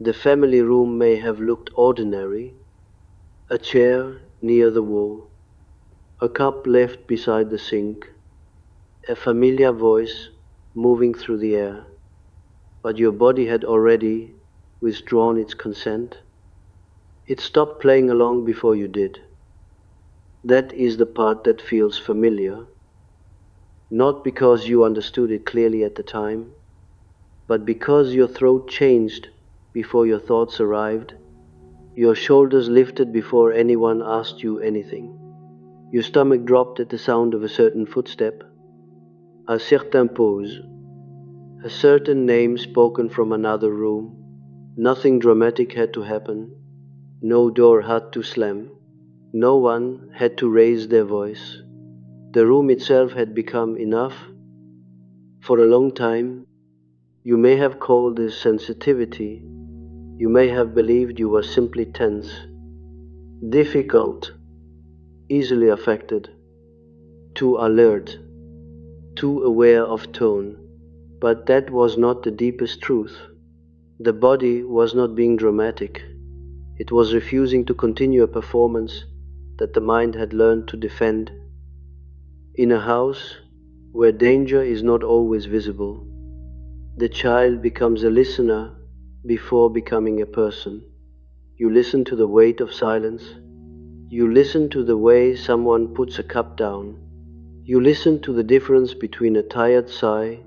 The family room may have looked ordinary, a chair near the wall, a cup left beside the sink, a familiar voice moving through the air, but your body had already withdrawn its consent. It stopped playing along before you did. That is the part that feels familiar, not because you understood it clearly at the time, but because your throat changed before your thoughts arrived, your shoulders lifted before anyone asked you anything. Your stomach dropped at the sound of a certain footstep, a certain pause, a certain name spoken from another room. Nothing dramatic had to happen. No door had to slam. No one had to raise their voice. The room itself had become enough. For a long time, you may have called this sensitivity. You may have believed you were simply tense, difficult, easily affected, too alert, too aware of tone. But that was not the deepest truth. The body was not being dramatic. It was refusing to continue a performance that the mind had learned to defend. In a house where danger is not always visible, the child becomes a listener before becoming a person. You listen to the weight of silence. You listen to the way someone puts a cup down. You listen to the difference between a tired sigh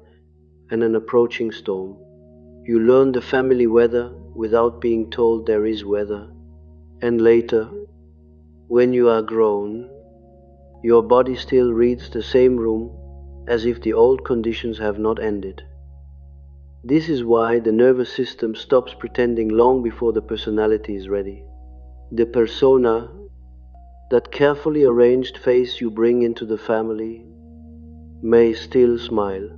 and an approaching storm. You learn the family weather without being told there is weather. And later, when you are grown, your body still reads the same room as if the old conditions have not ended. This is why the nervous system stops pretending long before the personality is ready. The persona, that carefully arranged face you bring into the family, may still smile.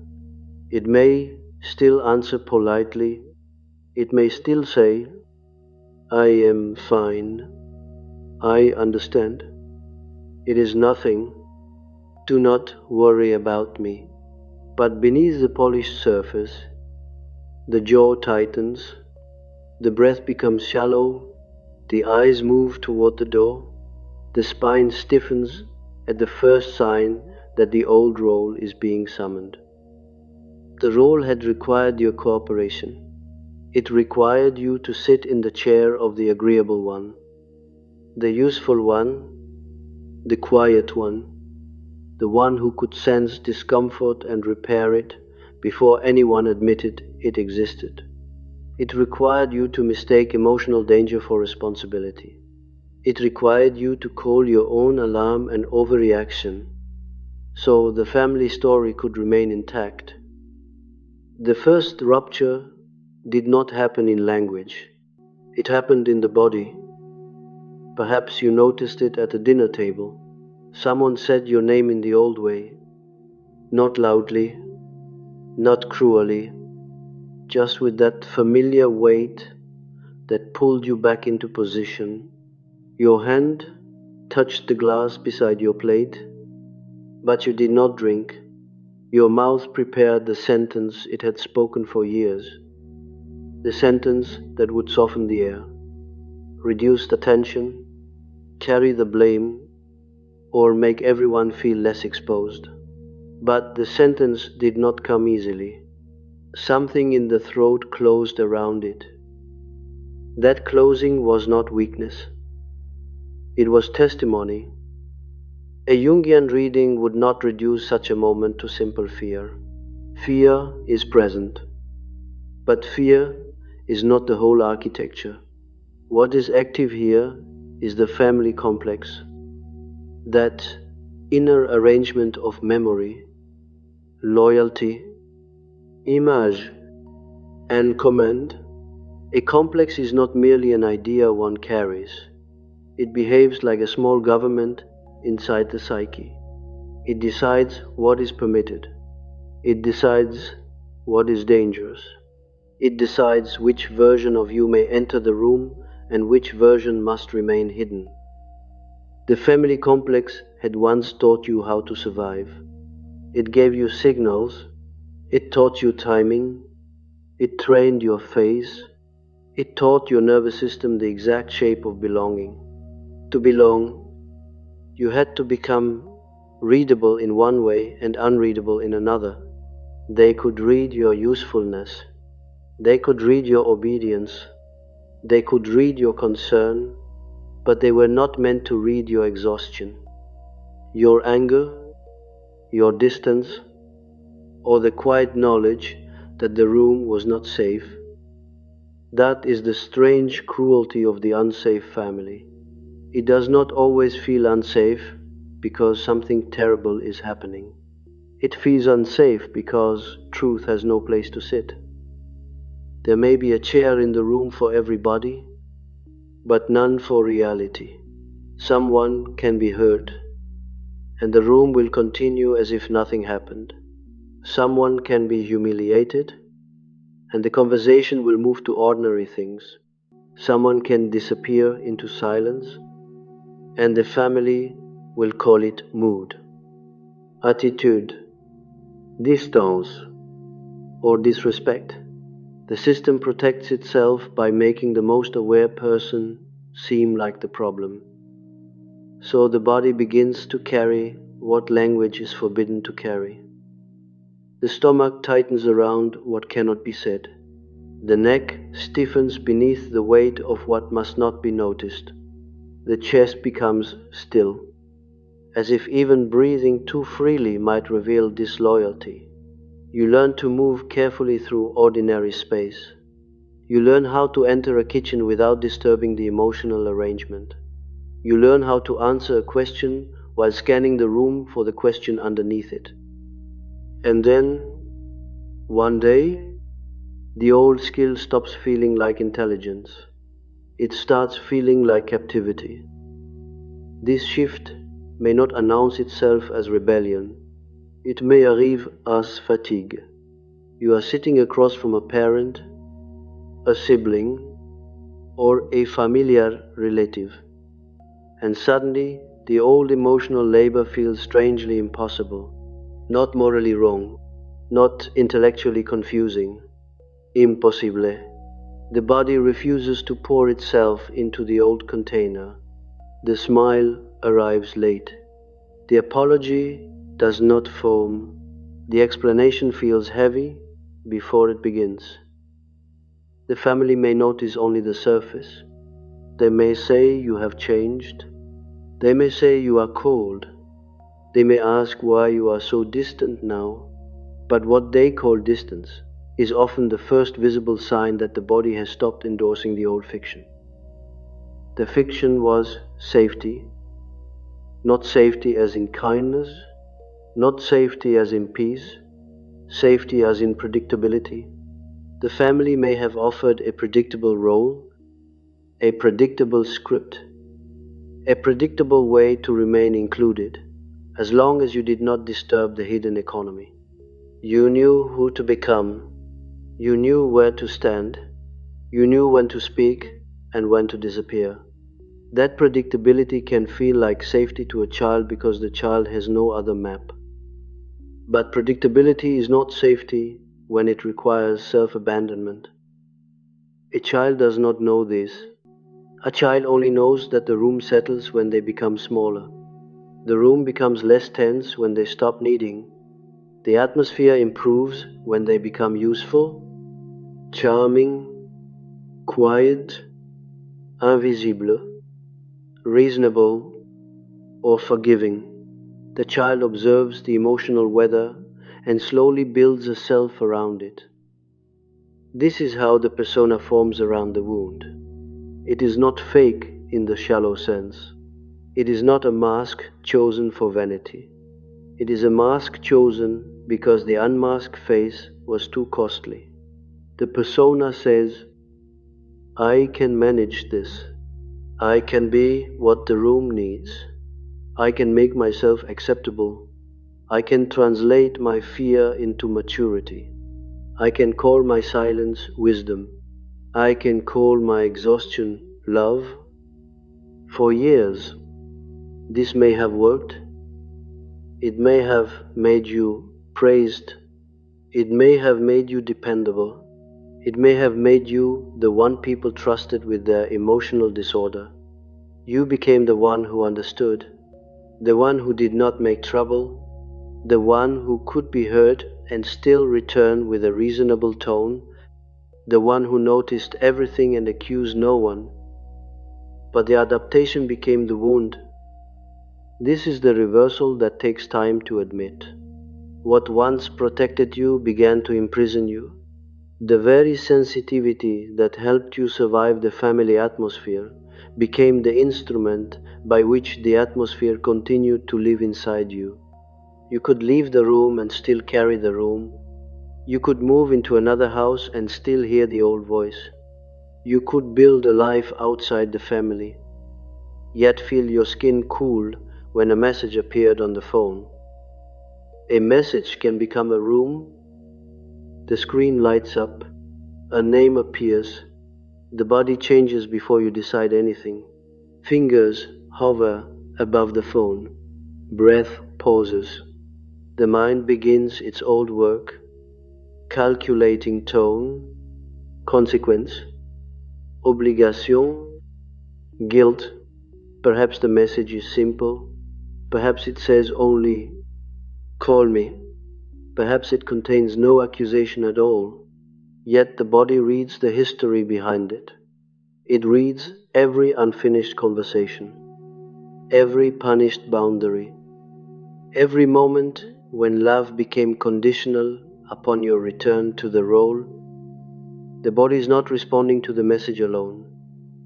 It may still answer politely. It may still say, "I am fine. I understand. It is nothing. Do not worry about me." But beneath the polished surface, the jaw tightens, the breath becomes shallow, the eyes move toward the door, the spine stiffens at the first sign that the old role is being summoned. The role had required your cooperation. It required you to sit in the chair of the agreeable one, the useful one, the quiet one, the one who could sense discomfort and repair it before anyone admitted it existed. It required you to mistake emotional danger for responsibility. It required you to call your own alarm an overreaction, so the family story could remain intact. The first rupture did not happen in language. It happened in the body. Perhaps you noticed it at a dinner table. Someone said your name in the old way, not loudly, not cruelly, just with that familiar weight that pulled you back into position. Your hand touched the glass beside your plate, but you did not drink. Your mouth prepared the sentence it had spoken for years, the sentence that would soften the air, reduce the tension, carry the blame, or make everyone feel less exposed. But the sentence did not come easily. Something in the throat closed around it. That closing was not weakness. It was testimony. A Jungian reading would not reduce such a moment to simple fear. Fear is present, but fear is not the whole architecture. What is active here is the family complex, that inner arrangement of memory, loyalty, image, and command. A complex is not merely an idea one carries. It behaves like a small government inside the psyche. It decides what is permitted. It decides what is dangerous. It decides which version of you may enter the room and which version must remain hidden. The family complex had once taught you how to survive. It gave you signals. It taught you timing. It trained your face. It taught your nervous system the exact shape of belonging. To belong, you had to become readable in one way and unreadable in another. They could read your usefulness. They could read your obedience. They could read your concern, but they were not meant to read your exhaustion, your anger, your distance, or the quiet knowledge that the room was not safe. That is the strange cruelty of the unsafe family. It does not always feel unsafe because something terrible is happening. It feels unsafe because truth has no place to sit. There may be a chair in the room for everybody, but none for reality. Someone can be hurt, and the room will continue as if nothing happened. Someone can be humiliated, and the conversation will move to ordinary things. Someone can disappear into silence, and the family will call it mood, attitude, distance, or disrespect. The system protects itself by making the most aware person seem like the problem. So the body begins to carry what language is forbidden to carry. The stomach tightens around what cannot be said. The neck stiffens beneath the weight of what must not be noticed. The chest becomes still, as if even breathing too freely might reveal disloyalty. You learn to move carefully through ordinary space. You learn how to enter a kitchen without disturbing the emotional arrangement. You learn how to answer a question while scanning the room for the question underneath it. And then, one day, the old skill stops feeling like intelligence. It starts feeling like captivity. This shift may not announce itself as rebellion. It may arrive as fatigue. You are sitting across from a parent, a sibling, or a familiar relative, and suddenly the old emotional labor feels strangely impossible, not morally wrong, not intellectually confusing. Impossible. The body refuses to pour itself into the old container. The smile arrives late. The apology does not foam. The explanation feels heavy before it begins. The family may notice only the surface. They may say you have changed. They may say you are cold. They may ask why you are so distant now. But what they call distance is often the first visible sign that the body has stopped endorsing the old fiction. The fiction was safety, not safety as in kindness, not safety as in peace, safety as in predictability. The family may have offered a predictable role, a predictable script, a predictable way to remain included, as long as you did not disturb the hidden economy. You knew who to become, you knew where to stand, you knew when to speak and when to disappear. That predictability can feel like safety to a child because the child has no other map. But predictability is not safety when it requires self-abandonment. A child does not know this. A child only knows that the room settles when they become smaller. The room becomes less tense when they stop needing. The atmosphere improves when they become useful, charming, quiet, invisible, reasonable, or forgiving. The child observes the emotional weather and slowly builds a self around it. This is how the persona forms around the wound. It is not fake in the shallow sense. It is not a mask chosen for vanity. It is a mask chosen because the unmasked face was too costly. The persona says, I can manage this. I can be what the room needs. I can make myself acceptable. I can translate my fear into maturity. I can call my silence wisdom. I can call my exhaustion love. For years, this may have worked. It may have made you praised. It may have made you dependable. It may have made you the one people trusted with their emotional disorder. You became the one who understood, the one who did not make trouble, the one who could be heard and still return with a reasonable tone, the one who noticed everything and accused no one. But the adaptation became the wound. This is the reversal that takes time to admit. What once protected you began to imprison you. The very sensitivity that helped you survive the family atmosphere became the instrument by which the atmosphere continued to live inside you. You could leave the room and still carry the room. You could move into another house and still hear the old voice. You could build a life outside the family, yet feel your skin cool when a message appeared on the phone. A message can become a room. The screen lights up, a name appears, the body changes before you decide anything. Fingers hover above the phone, breath pauses. The mind begins its old work, calculating tone, consequence, obligation, guilt. Perhaps the message is simple, perhaps it says only, call me. Perhaps it contains no accusation at all, yet the body reads the history behind it. It reads every unfinished conversation, every punished boundary, every moment when love became conditional upon your return to the role. The body is not responding to the message alone,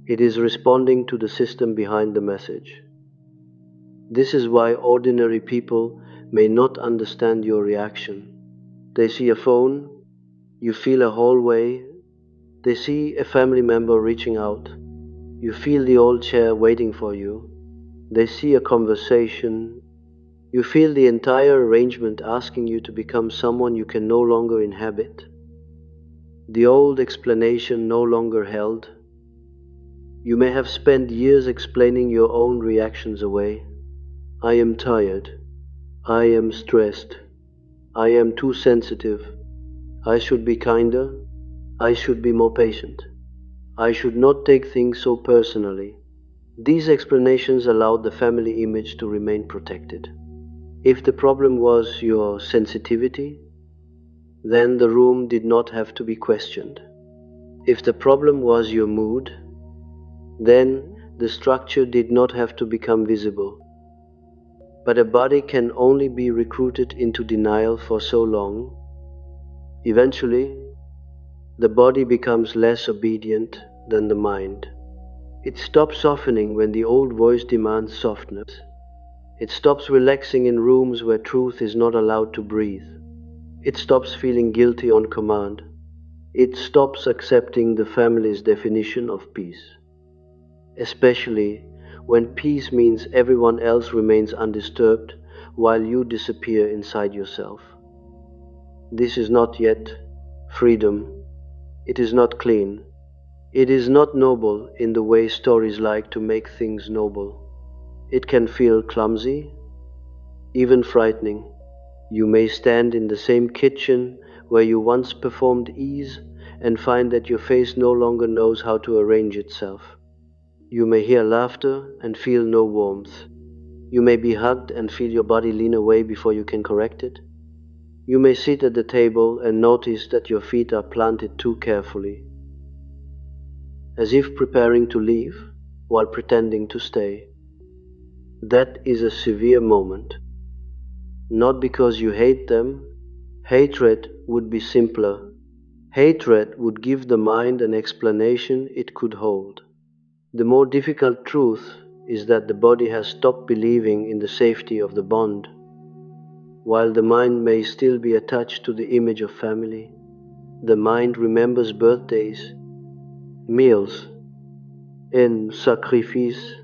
it is responding to the system behind the message. This is why ordinary people may not understand your reaction. They see a phone, you feel a hallway, they see a family member reaching out, you feel the old chair waiting for you, they see a conversation, you feel the entire arrangement asking you to become someone you can no longer inhabit. The old explanation no longer held. You may have spent years explaining your own reactions away. I am tired. I am stressed. I am too sensitive. I should be kinder. I should be more patient. I should not take things so personally. These explanations allowed the family image to remain protected. If the problem was your sensitivity, then the room did not have to be questioned. If the problem was your mood, then the structure did not have to become visible. But a body can only be recruited into denial for so long. Eventually, the body becomes less obedient than the mind. It stops softening when the old voice demands softness. It stops relaxing in rooms where truth is not allowed to breathe. It stops feeling guilty on command. It stops accepting the family's definition of peace. Especially when peace means everyone else remains undisturbed while you disappear inside yourself. This is not yet freedom. It is not clean. It is not noble in the way stories like to make things noble. It can feel clumsy, even frightening. You may stand in the same kitchen where you once performed ease and find that your face no longer knows how to arrange itself. You may hear laughter and feel no warmth. You may be hugged and feel your body lean away before you can correct it. You may sit at the table and notice that your feet are planted too carefully, as if preparing to leave while pretending to stay. That is a severe moment. Not because you hate them. Hatred would be simpler. Hatred would give the mind an explanation it could hold. The more difficult truth is that the body has stopped believing in the safety of the bond. While the mind may still be attached to the image of family, the mind remembers birthdays, meals, and sacrifice,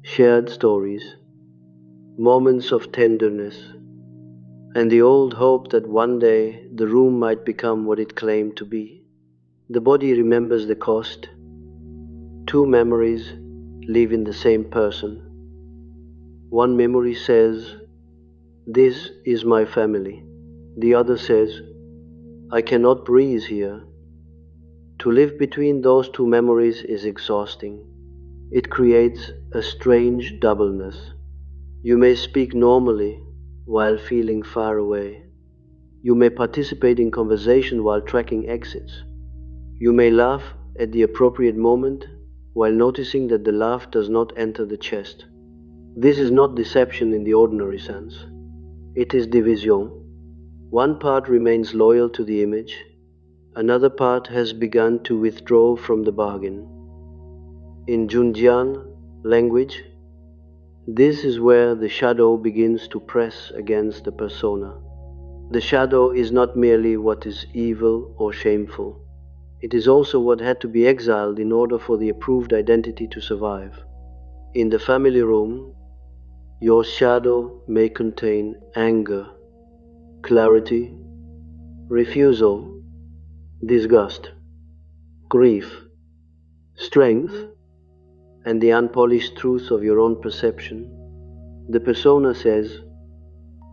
shared stories, moments of tenderness, and the old hope that one day the room might become what it claimed to be. The body remembers the cost. Two memories live in the same person. One memory says, "This is my family." The other says, "I cannot breathe here." To live between those two memories is exhausting. It creates a strange doubleness. You may speak normally while feeling far away. You may participate in conversation while tracking exits. You may laugh at the appropriate moment while noticing that the laugh does not enter the chest. This is not deception in the ordinary sense. It is division. One part remains loyal to the image, another part has begun to withdraw from the bargain. In Jungian language, this is where the shadow begins to press against the persona. The shadow is not merely what is evil or shameful. It is also what had to be exiled in order for the approved identity to survive. In the family room, your shadow may contain anger, clarity, refusal, disgust, grief, strength, and the unpolished truth of your own perception. The persona says,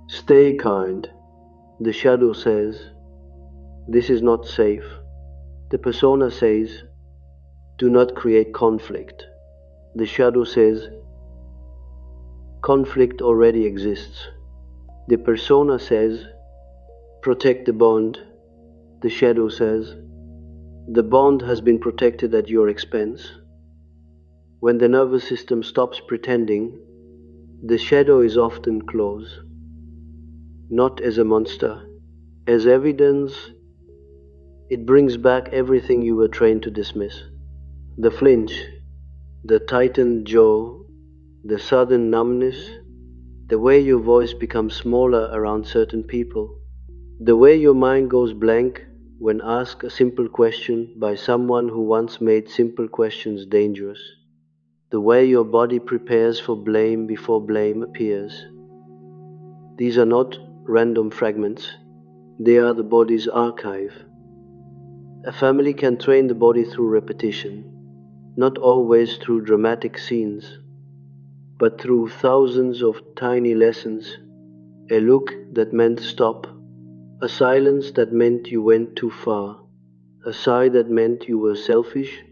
"Stay kind." The shadow says, "This is not safe." The persona says, "Do not create conflict." The shadow says, "Conflict already exists." The persona says, "Protect the bond." The shadow says, "The bond has been protected at your expense." When the nervous system stops pretending, the shadow is often close, not as a monster, as evidence. It brings back everything you were trained to dismiss. The flinch, the tightened jaw, the sudden numbness, the way your voice becomes smaller around certain people, the way your mind goes blank when asked a simple question by someone who once made simple questions dangerous, the way your body prepares for blame before blame appears. These are not random fragments, they are the body's archive. A family can train the body through repetition, not always through dramatic scenes, but through thousands of tiny lessons. A look that meant stop, a silence that meant you went too far, a sigh that meant you were selfish,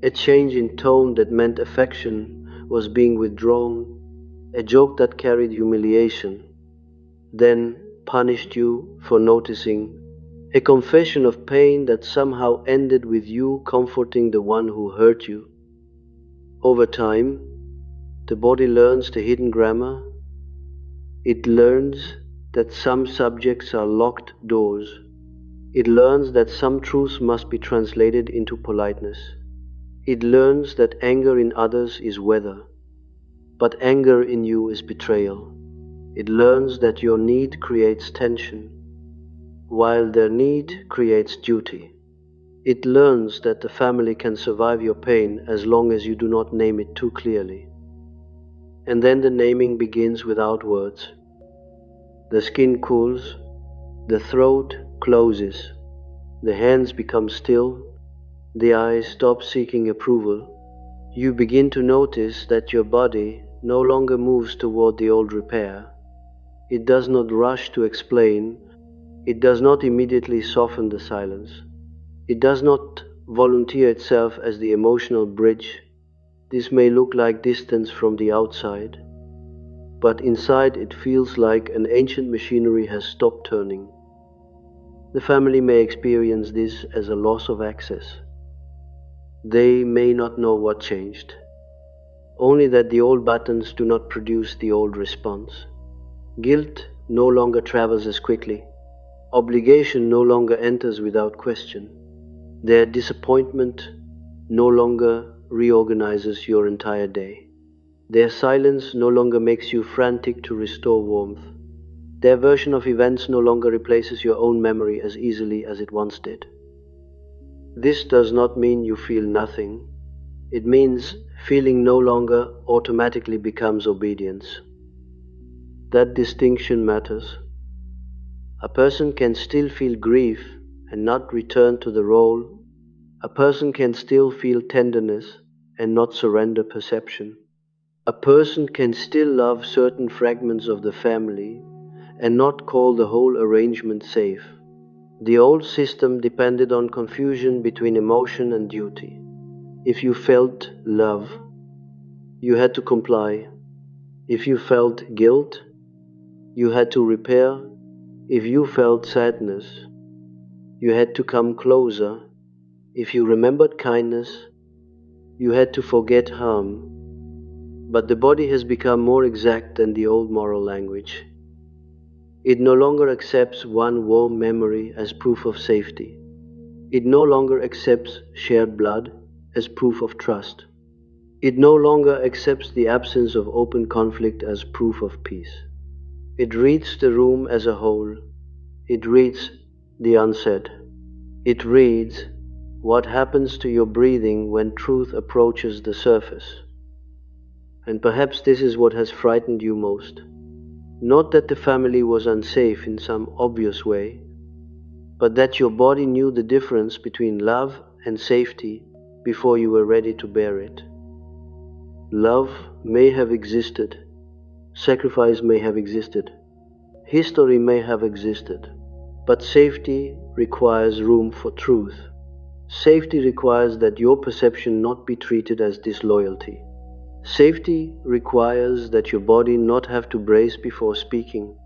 a change in tone that meant affection was being withdrawn, a joke that carried humiliation, then punished you for noticing, a confession of pain that somehow ended with you comforting the one who hurt you. Over time, the body learns the hidden grammar. It learns that some subjects are locked doors. It learns that some truths must be translated into politeness. It learns that anger in others is weather, but anger in you is betrayal. It learns that your need creates tension, while their need creates duty. It learns that the family can survive your pain as long as you do not name it too clearly. And then the naming begins without words. The skin cools, the throat closes, the hands become still, the eyes stop seeking approval. You begin to notice that your body no longer moves toward the old repair. It does not rush to explain. It does not immediately soften the silence. It does not volunteer itself as the emotional bridge. This may look like distance from the outside, but inside it feels like an ancient machinery has stopped turning. The family may experience this as a loss of access. They may not know what changed, only that the old buttons do not produce the old response. Guilt no longer travels as quickly. Obligation no longer enters without question. Their disappointment no longer reorganizes your entire day. Their silence no longer makes you frantic to restore warmth. Their version of events no longer replaces your own memory as easily as it once did. This does not mean you feel nothing. It means feeling no longer automatically becomes obedience. That distinction matters. A person can still feel grief and not return to the role. A person can still feel tenderness and not surrender perception. A person can still love certain fragments of the family and not call the whole arrangement safe. The old system depended on confusion between emotion and duty. If you felt love, you had to comply. If you felt guilt, you had to repair. If you felt sadness, you had to come closer. If you remembered kindness, you had to forget harm. But the body has become more exact than the old moral language. It no longer accepts one warm memory as proof of safety. It no longer accepts shared blood as proof of trust. It no longer accepts the absence of open conflict as proof of peace. It reads the room as a whole. It reads the unsaid. It reads what happens to your breathing when truth approaches the surface. And perhaps this is what has frightened you most. Not that the family was unsafe in some obvious way, but that your body knew the difference between love and safety before you were ready to bear it. Love may have existed, sacrifice may have existed, history may have existed, but safety requires room for truth. Safety requires that your perception not be treated as disloyalty. Safety requires that your body not have to brace before speaking.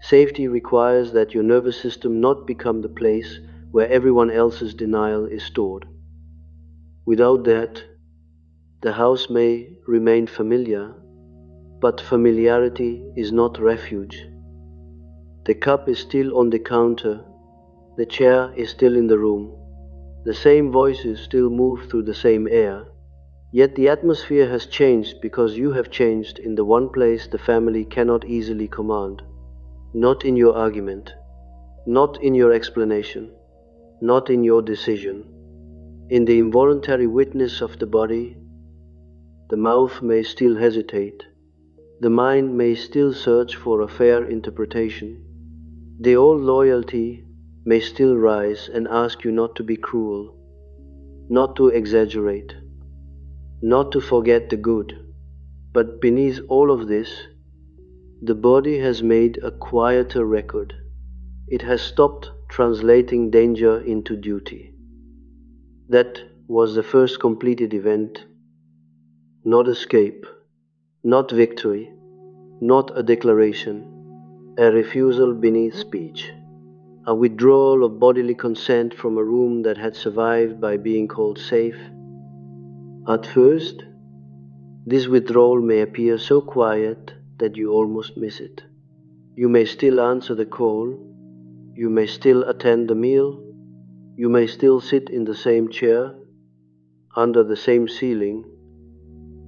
Safety requires that your nervous system not become the place where everyone else's denial is stored. Without that, the house may remain familiar, but familiarity is not refuge. The cup is still on the counter, the chair is still in the room, the same voices still move through the same air, yet the atmosphere has changed because you have changed in the one place the family cannot easily command. Not in your argument, not in your explanation, not in your decision. In the involuntary witness of the body, the mouth may still hesitate, the mind may still search for a fair interpretation, the old loyalty may still rise and ask you not to be cruel, not to exaggerate, not to forget the good. But beneath all of this, the body has made a quieter record. It has stopped translating danger into duty. That was the first completed event, not escape, not victory, not a declaration, a refusal beneath speech, a withdrawal of bodily consent from a room that had survived by being called safe. At first, this withdrawal may appear so quiet that you almost miss it. You may still answer the call, you may still attend the meal, you may still sit in the same chair, under the same ceiling,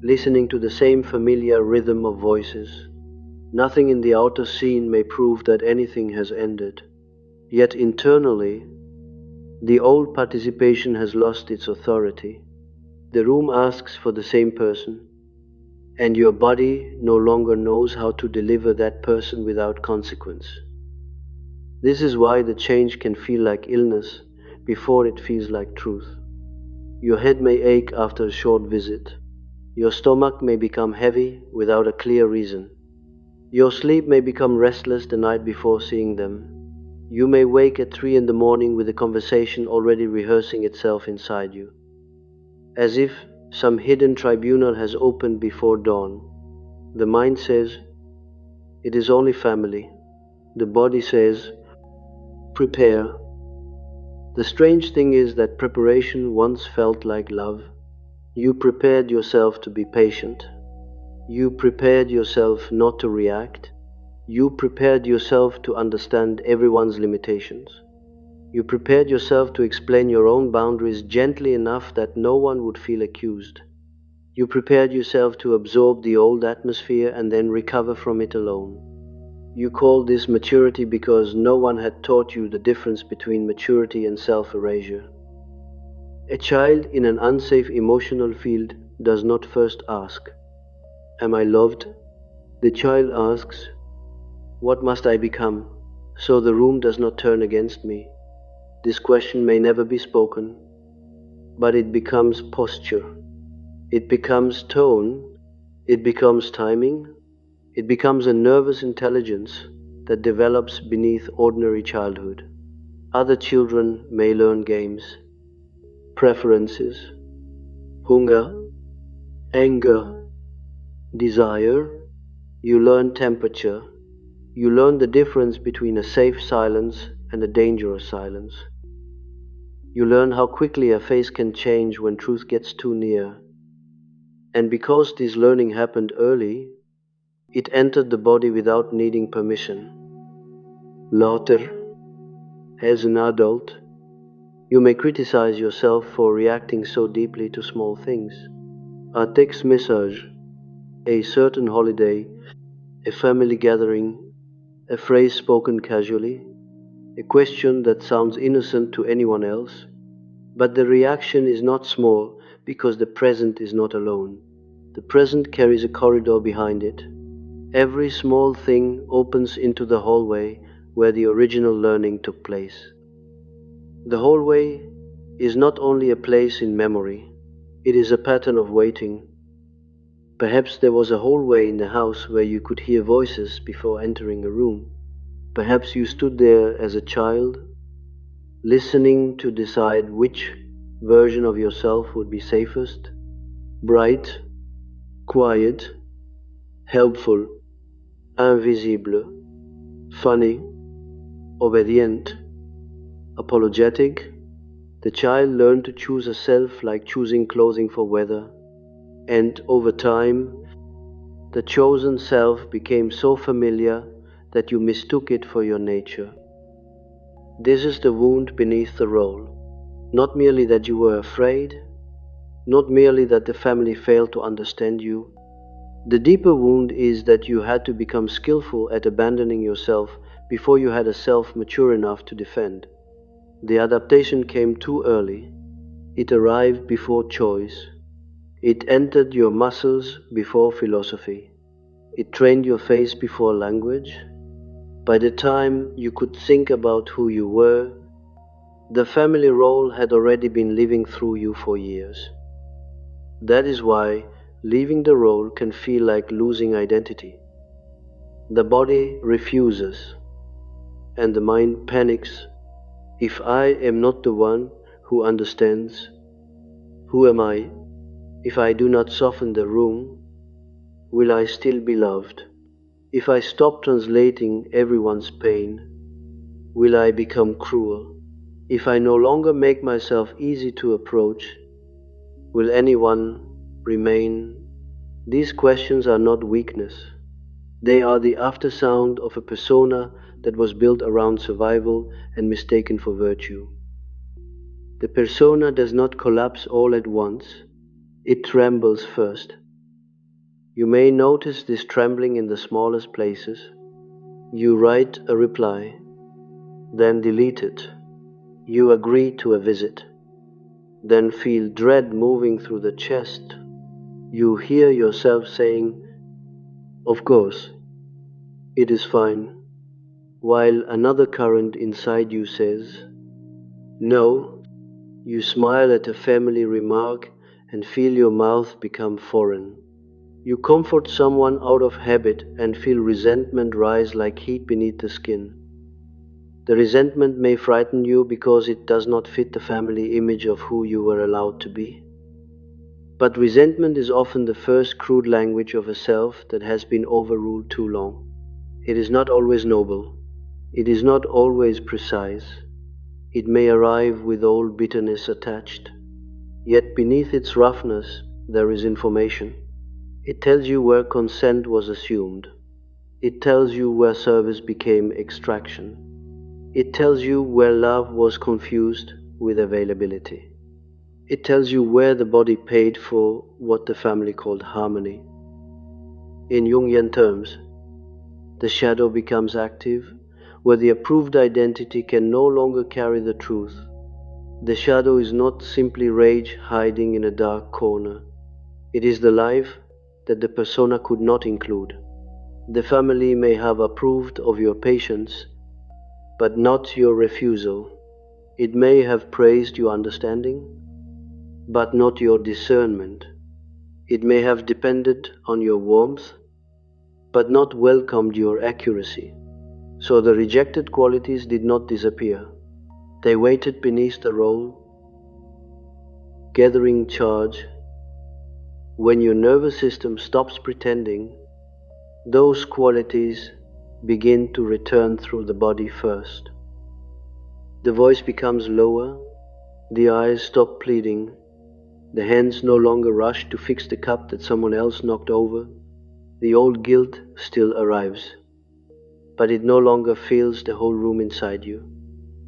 listening to the same familiar rhythm of voices. Nothing in the outer scene may prove that anything has ended. Yet internally, the old participation has lost its authority. The room asks for the same person, and your body no longer knows how to deliver that person without consequence. This is why the change can feel like illness before it feels like truth. Your head may ache after a short visit. Your stomach may become heavy without a clear reason. Your sleep may become restless the night before seeing them. You may wake at 3 in the morning with a conversation already rehearsing itself inside you. As if some hidden tribunal has opened before dawn. The mind says, it is only family. The body says, prepare. The strange thing is that preparation once felt like love. You prepared yourself to be patient. You prepared yourself not to react. You prepared yourself to understand everyone's limitations. You prepared yourself to explain your own boundaries gently enough that no one would feel accused. You prepared yourself to absorb the old atmosphere and then recover from it alone. You called this maturity because no one had taught you the difference between maturity and self-erasure. A child in an unsafe emotional field does not first ask, am I loved? The child asks, what must I become, so the room does not turn against me? This question may never be spoken, but it becomes posture. It becomes tone. It becomes timing. It becomes a nervous intelligence that develops beneath ordinary childhood. Other children may learn games, preferences, hunger, anger, desire. You learn temperature. You learn the difference between a safe silence and a dangerous silence. You learn how quickly a face can change when truth gets too near. And because this learning happened early, it entered the body without needing permission. Later, as an adult, you may criticize yourself for reacting so deeply to small things. A text message, a certain holiday, a family gathering, a phrase spoken casually, a question that sounds innocent to anyone else, but the reaction is not small because the present is not alone. The present carries a corridor behind it. Every small thing opens into the hallway where the original learning took place. The hallway is not only a place in memory, it is a pattern of waiting. Perhaps there was a hallway in the house where you could hear voices before entering a room. Perhaps you stood there as a child, listening to decide which version of yourself would be safest, bright, quiet, helpful, invisible, funny, obedient, apologetic. The child learned to choose a self like choosing clothing for weather, and over time, the chosen self became so familiar that you mistook it for your nature. This is the wound beneath the role. Not merely that you were afraid, not merely that the family failed to understand you. The deeper wound is that you had to become skillful at abandoning yourself before you had a self mature enough to defend. The adaptation came too early. It arrived before choice. It entered your muscles before philosophy. It trained your face before language. By the time you could think about who you were, the family role had already been living through you for years. That is why leaving the role can feel like losing identity. The body refuses, and the mind panics. If I am not the one who understands, who am I? If I do not soften the room, will I still be loved? If I stop translating everyone's pain, will I become cruel? If I no longer make myself easy to approach, will anyone remain? These questions are not weakness. They are the aftersound of a persona that was built around survival and mistaken for virtue. The persona does not collapse all at once, it trembles first. You may notice this trembling in the smallest places. You write a reply, then delete it. You agree to a visit, then feel dread moving through the chest. You hear yourself saying, "Of course, it is fine," while another current inside you says, "No." You smile at a family remark and feel your mouth become foreign. You comfort someone out of habit and feel resentment rise like heat beneath the skin. The resentment may frighten you because it does not fit the family image of who you were allowed to be. But resentment is often the first crude language of a self that has been overruled too long. It is not always noble. It is not always precise. It may arrive with old bitterness attached. Yet beneath its roughness there is information. It tells you where consent was assumed. It tells you where service became extraction. It tells you where love was confused with availability. It tells you where the body paid for what the family called harmony. In Jungian terms, the shadow becomes active, where the approved identity can no longer carry the truth. The shadow is not simply rage hiding in a dark corner. It is the life that the persona could not include. The family may have approved of your patience, but not your refusal. It may have praised your understanding, but not your discernment. It may have depended on your warmth, but not welcomed your accuracy. So the rejected qualities did not disappear. They waited beneath the roll, gathering charge. When your nervous system stops pretending, those qualities begin to return through the body first. The voice becomes lower, the eyes stop pleading, the hands no longer rush to fix the cup that someone else knocked over. The old guilt still arrives, but it no longer fills the whole room inside you.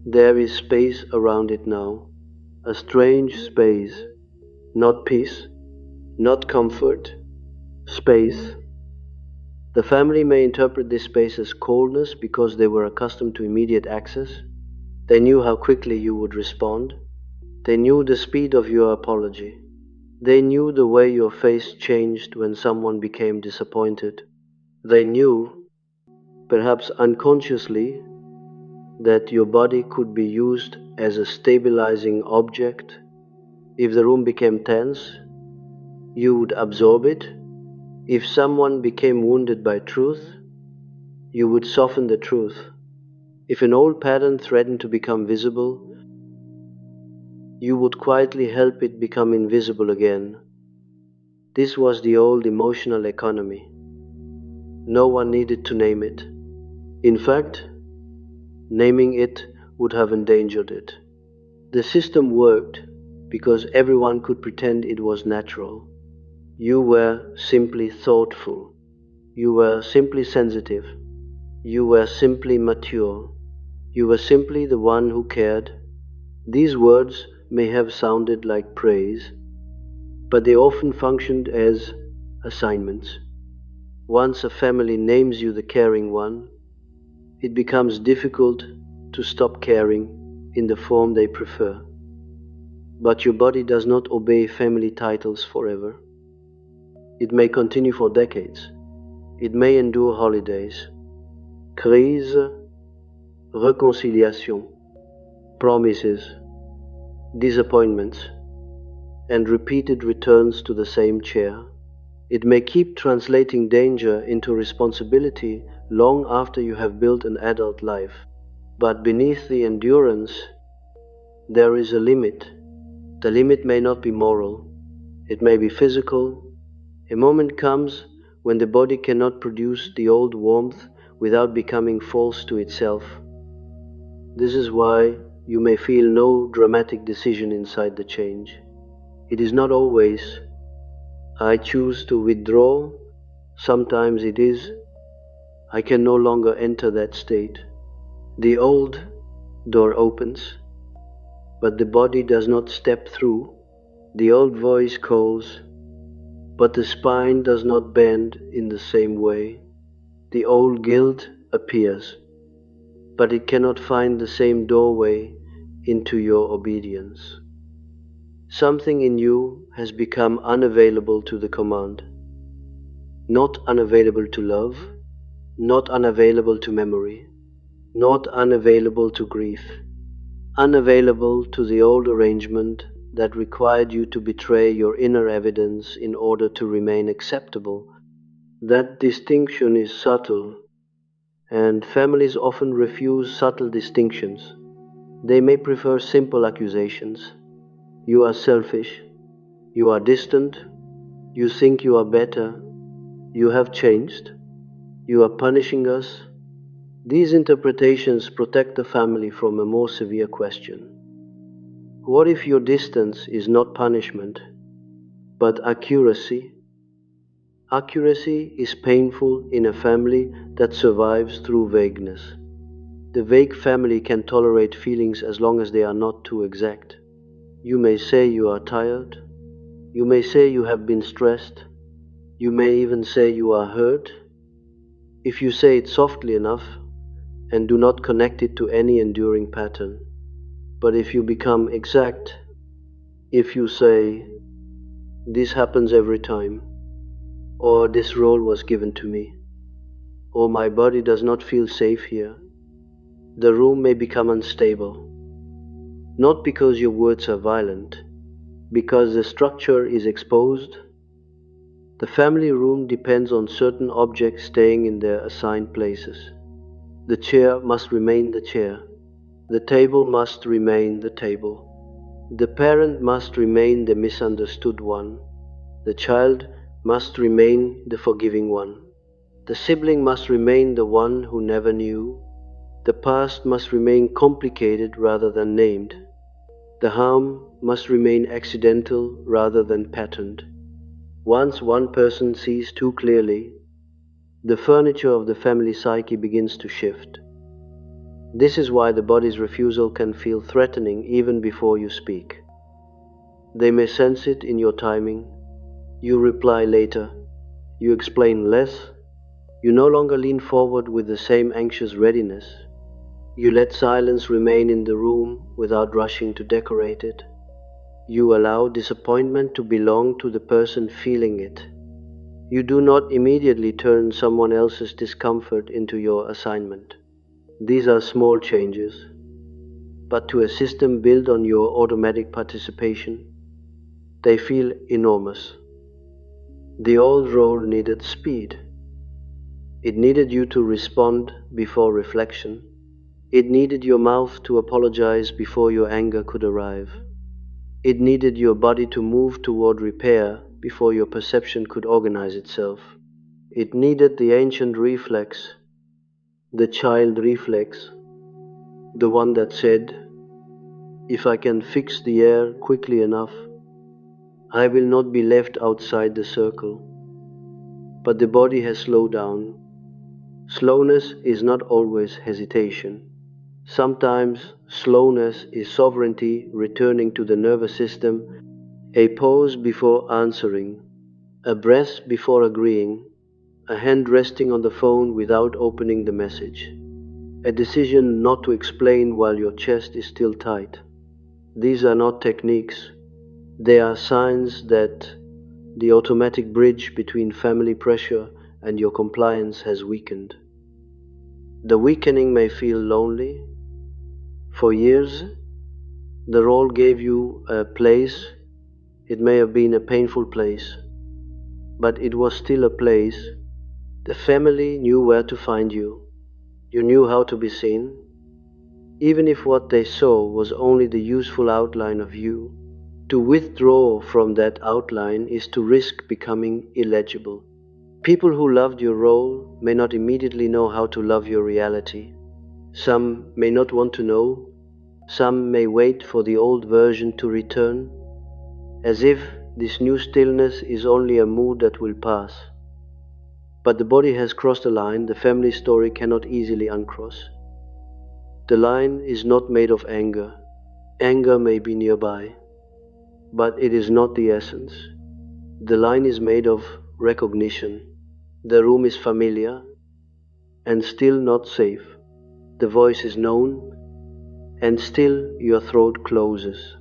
There is space around it now, a strange space, not peace, not comfort, space. The family may interpret this space as coldness because they were accustomed to immediate access. They knew how quickly you would respond. They knew the speed of your apology. They knew the way your face changed when someone became disappointed. They knew, perhaps unconsciously, that your body could be used as a stabilizing object. If the room became tense, you would absorb it. If someone became wounded by truth, you would soften the truth. If an old pattern threatened to become visible, you would quietly help it become invisible again. This was the old emotional economy. No one needed to name it. In fact, naming it would have endangered it. The system worked because everyone could pretend it was natural. You were simply thoughtful. You were simply sensitive. You were simply mature. You were simply the one who cared. These words may have sounded like praise, but they often functioned as assignments. Once a family names you the caring one, it becomes difficult to stop caring in the form they prefer. But your body does not obey family titles forever. It may continue for decades. It may endure holidays, crise, réconciliation, promises, disappointments, and repeated returns to the same chair. It may keep translating danger into responsibility long after you have built an adult life. But beneath the endurance, there is a limit. The limit may not be moral, it may be physical. A moment comes when the body cannot produce the old warmth without becoming false to itself. This is why you may feel no dramatic decision inside the change. It is not always, I choose to withdraw. Sometimes it is, I can no longer enter that state. The old door opens, but the body does not step through. The old voice calls, but the spine does not bend in the same way. The old guilt appears, but it cannot find the same doorway into your obedience. Something in you has become unavailable to the command. Not unavailable to love, not unavailable to memory, not unavailable to grief, unavailable to the old arrangement that required you to betray your inner evidence in order to remain acceptable. That distinction is subtle, and families often refuse subtle distinctions. They may prefer simple accusations. You are selfish, you are distant, you think you are better, you have changed, you are punishing us. These interpretations protect the family from a more severe question. What if your distance is not punishment, but accuracy? Accuracy is painful in a family that survives through vagueness. The vague family can tolerate feelings as long as they are not too exact. You may say you are tired. You may say you have been stressed. You may even say you are hurt. If you say it softly enough and do not connect it to any enduring pattern. But if you become exact, if you say, this happens every time, or this role was given to me, or my body does not feel safe here, the room may become unstable. Not because your words are violent, because the structure is exposed. The family room depends on certain objects staying in their assigned places. The chair must remain the chair. The table must remain the table. The parent must remain the misunderstood one. The child must remain the forgiving one. The sibling must remain the one who never knew. The past must remain complicated rather than named. The harm must remain accidental rather than patterned. Once one person sees too clearly, the furniture of the family psyche begins to shift. This is why the body's refusal can feel threatening even before you speak. They may sense it in your timing. You reply later. You explain less. You no longer lean forward with the same anxious readiness. You let silence remain in the room without rushing to decorate it. You allow disappointment to belong to the person feeling it. You do not immediately turn someone else's discomfort into your assignment. These are small changes, but to a system built on your automatic participation, they feel enormous. The old role needed speed. It needed you to respond before reflection. It needed your mouth to apologize before your anger could arrive. It needed your body to move toward repair before your perception could organize itself. It needed the ancient reflex, the child reflex, the one that said, "If I can fix the air quickly enough, I will not be left outside the circle." But the body has slowed down. Slowness is not always hesitation. Sometimes slowness is sovereignty returning to the nervous system, a pause before answering, a breath before agreeing, a hand resting on the phone without opening the message, a decision not to explain while your chest is still tight. These are not techniques, they are signs that the automatic bridge between family pressure and your compliance has weakened. The weakening may feel lonely. For years, the role gave you a place. It may have been a painful place, but it was still a place. The family knew where to find you. You knew how to be seen, even if what they saw was only the useful outline of you. To withdraw from that outline is to risk becoming illegible. People who loved your role may not immediately know how to love your reality. Some may not want to know. Some may wait for the old version to return, as if this new stillness is only a mood that will pass. But the body has crossed a line the family story cannot easily uncross. The line is not made of anger. Anger may be nearby, but it is not the essence. The line is made of recognition. The room is familiar and still not safe. The voice is known and still your throat closes.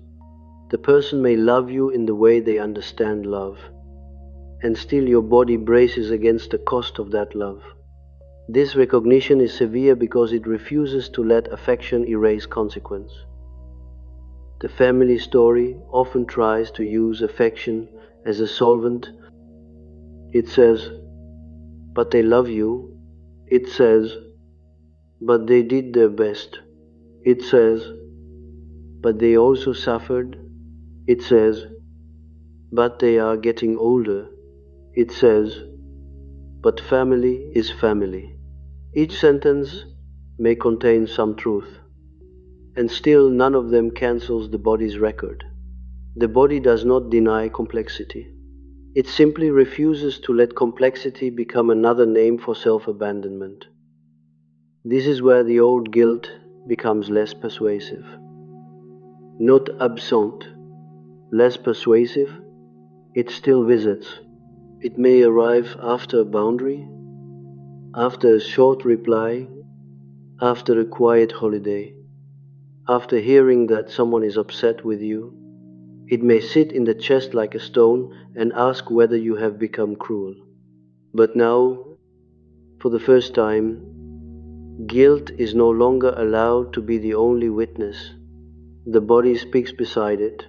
The person may love you in the way they understand love, and still your body braces against the cost of that love. This recognition is severe because it refuses to let affection erase consequence. The family story often tries to use affection as a solvent. It says, "But they love you." It says, "But they did their best." It says, "But they also suffered." It says, "But they are getting older." It says, "But family is family." Each sentence may contain some truth, and still none of them cancels the body's record. The body does not deny complexity. It simply refuses to let complexity become another name for self-abandonment. This is where the old guilt becomes less persuasive. Not absent, less persuasive. It still visits. It may arrive after a boundary, after a short reply, after a quiet holiday, after hearing that someone is upset with you. It may sit in the chest like a stone and ask whether you have become cruel. But now, for the first time, guilt is no longer allowed to be the only witness. The body speaks beside it.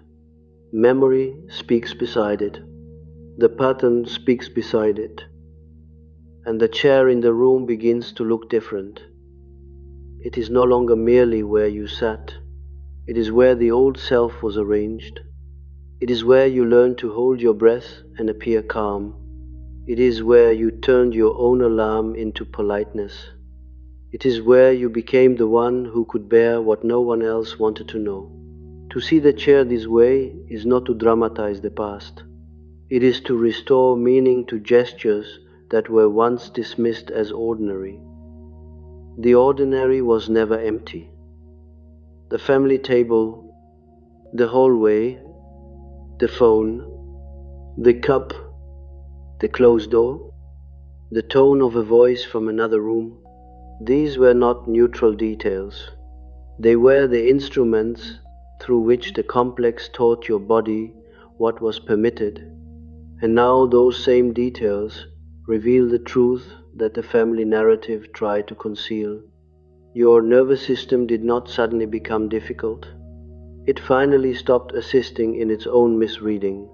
Memory speaks beside it. The pattern speaks beside it. And the chair in the room begins to look different. It is no longer merely where you sat. It is where the old self was arranged. It is where you learned to hold your breath and appear calm. It is where you turned your own alarm into politeness. It is where you became the one who could bear what no one else wanted to know. To see the chair this way is not to dramatize the past. It is to restore meaning to gestures that were once dismissed as ordinary. The ordinary was never empty. The family table, the hallway, the phone, the cup, the closed door, the tone of a voice from another room, these were not neutral details. They were the instruments through which the complex taught your body what was permitted. And now those same details reveal the truth that the family narrative tried to conceal. Your nervous system did not suddenly become difficult. It finally stopped assisting in its own misreading.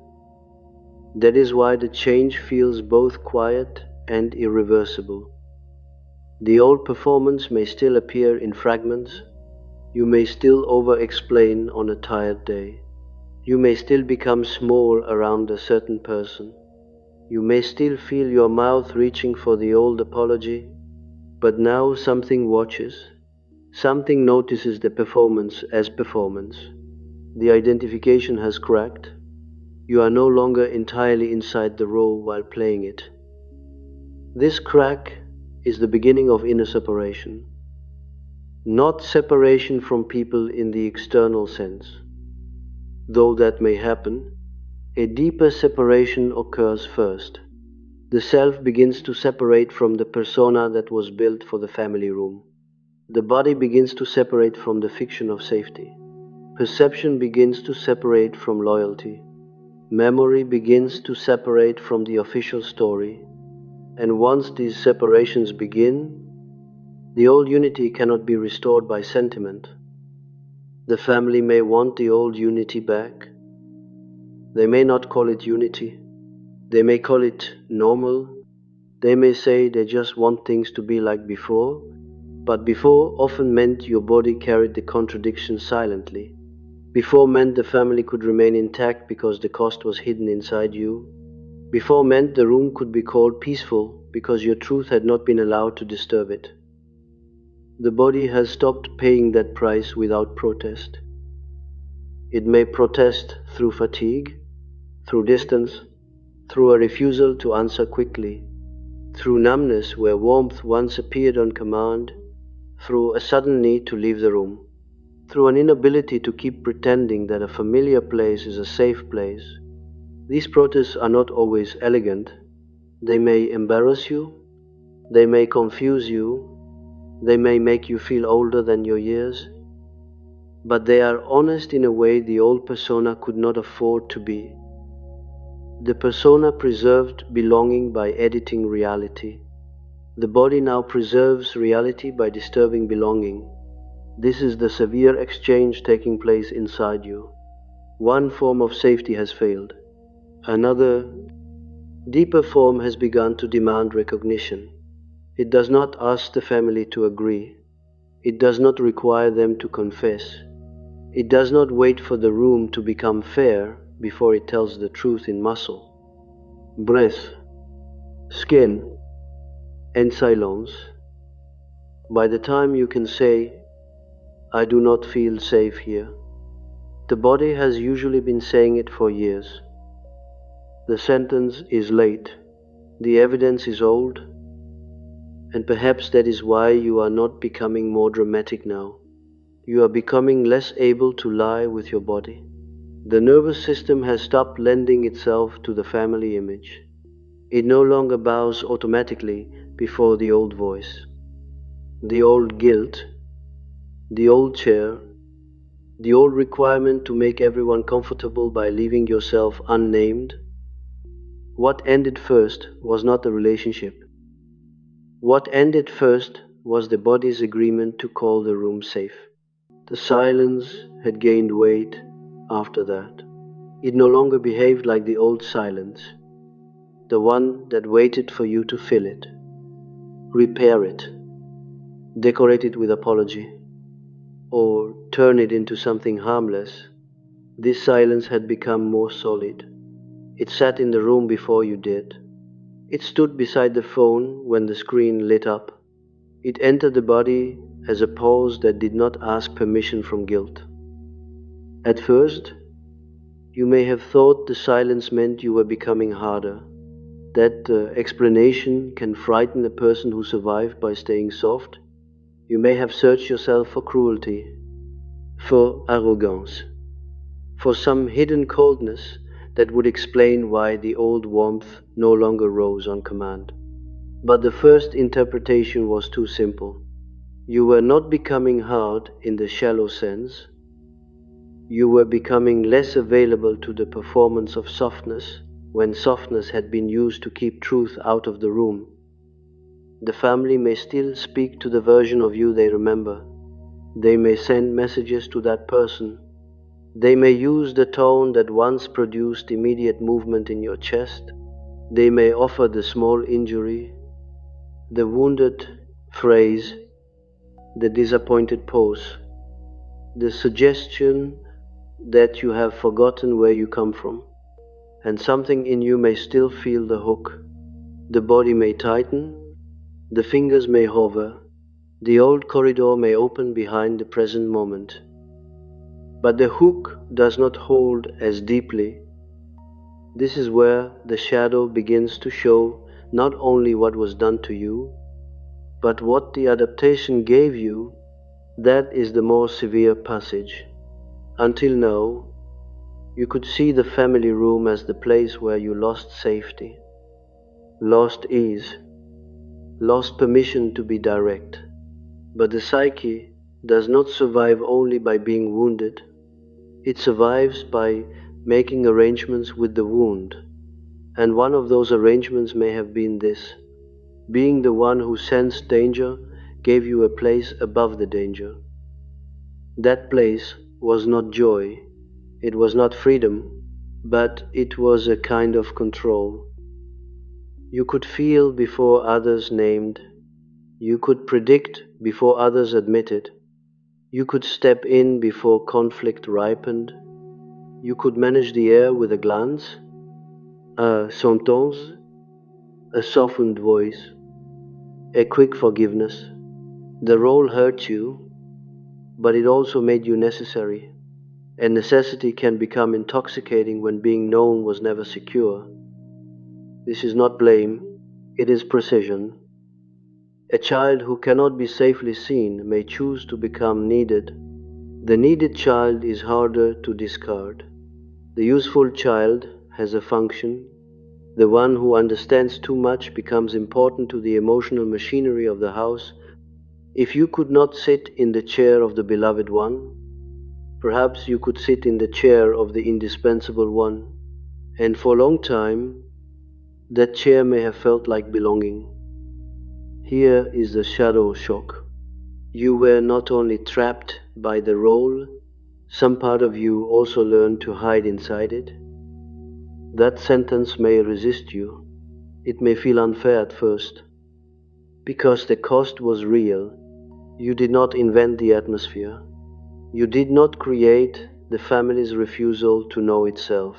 That is why the change feels both quiet and irreversible. The old performance may still appear in fragments. You may still over-explain on a tired day. You may still become small around a certain person. You may still feel your mouth reaching for the old apology, but now something watches. Something notices the performance as performance. The identification has cracked. You are no longer entirely inside the role while playing it. This crack is the beginning of inner separation. Not separation from people in the external sense. Though that may happen, a deeper separation occurs first. The self begins to separate from the persona that was built for the family room. The body begins to separate from the fiction of safety. Perception begins to separate from loyalty. Memory begins to separate from the official story. And once these separations begin, the old unity cannot be restored by sentiment. The family may want the old unity back. They may not call it unity. They may call it normal. They may say they just want things to be like before, but before often meant your body carried the contradiction silently. Before meant the family could remain intact because the cost was hidden inside you. Before meant the room could be called peaceful because your truth had not been allowed to disturb it. The body has stopped paying that price without protest. It may protest through fatigue, through distance, through a refusal to answer quickly, through numbness where warmth once appeared on command, through a sudden need to leave the room, through an inability to keep pretending that a familiar place is a safe place. These protests are not always elegant. They may embarrass you, they may confuse you, they may make you feel older than your years, but they are honest in a way the old persona could not afford to be. The persona preserved belonging by editing reality. The body now preserves reality by disturbing belonging. This is the severe exchange taking place inside you. One form of safety has failed. Another, deeper form has begun to demand recognition. It does not ask the family to agree. It does not require them to confess. It does not wait for the room to become fair before it tells the truth in muscle, breath, skin, and silence. By the time you can say, "I do not feel safe here," the body has usually been saying it for years. The sentence is late, the evidence is old, and perhaps that is why you are not becoming more dramatic now. You are becoming less able to lie with your body. The nervous system has stopped lending itself to the family image. It no longer bows automatically before the old voice, the old guilt, the old chair, the old requirement to make everyone comfortable by leaving yourself unnamed. What ended first was not the relationship. What ended first was the body's agreement to call the room safe. The silence had gained weight after that. It no longer behaved like the old silence, the one that waited for you to fill it, repair it, decorate it with apology, or turn it into something harmless. This silence had become more solid. It sat in the room before you did. It stood beside the phone when the screen lit up. It entered the body as a pause that did not ask permission from guilt. At first, you may have thought the silence meant you were becoming harder. That explanation can frighten a person who survived by staying soft. You may have searched yourself for cruelty, for arrogance, for some hidden coldness that would explain why the old warmth no longer rose on command. But the first interpretation was too simple. You were not becoming hard in the shallow sense. You were becoming less available to the performance of softness when softness had been used to keep truth out of the room. The family may still speak to the version of you they remember. They may send messages to that person. They may use the tone that once produced immediate movement in your chest. They may offer the small injury, the wounded phrase, the disappointed pose, the suggestion that you have forgotten where you come from, and something in you may still feel the hook. The body may tighten, the fingers may hover, the old corridor may open behind the present moment. But the hook does not hold as deeply. This is where the shadow begins to show not only what was done to you, but what the adaptation gave you. That is the more severe passage. Until now, you could see the family room as the place where you lost safety, lost ease, lost permission to be direct. But the psyche does not survive only by being wounded. It survives by making arrangements with the wound. And one of those arrangements may have been this. Being the one who sensed danger gave you a place above the danger. That place was not joy, it was not freedom, but it was a kind of control. You could feel before others named. You could predict before others admitted. You could step in before conflict ripened. You could manage the air with a glance, a sentence, a softened voice, a quick forgiveness. The role hurt you, but it also made you necessary. And necessity can become intoxicating when being known was never secure. This is not blame, it is precision. A child who cannot be safely seen may choose to become needed. The needed child is harder to discard. The useful child has a function. The one who understands too much becomes important to the emotional machinery of the house. If you could not sit in the chair of the beloved one, perhaps you could sit in the chair of the indispensable one, and for a long time, that chair may have felt like belonging. Here is the shadow shock. You were not only trapped by the role, some part of you also learned to hide inside it. That sentence may resist you. It may feel unfair at first. Because the cost was real. You did not invent the atmosphere. You did not create the family's refusal to know itself.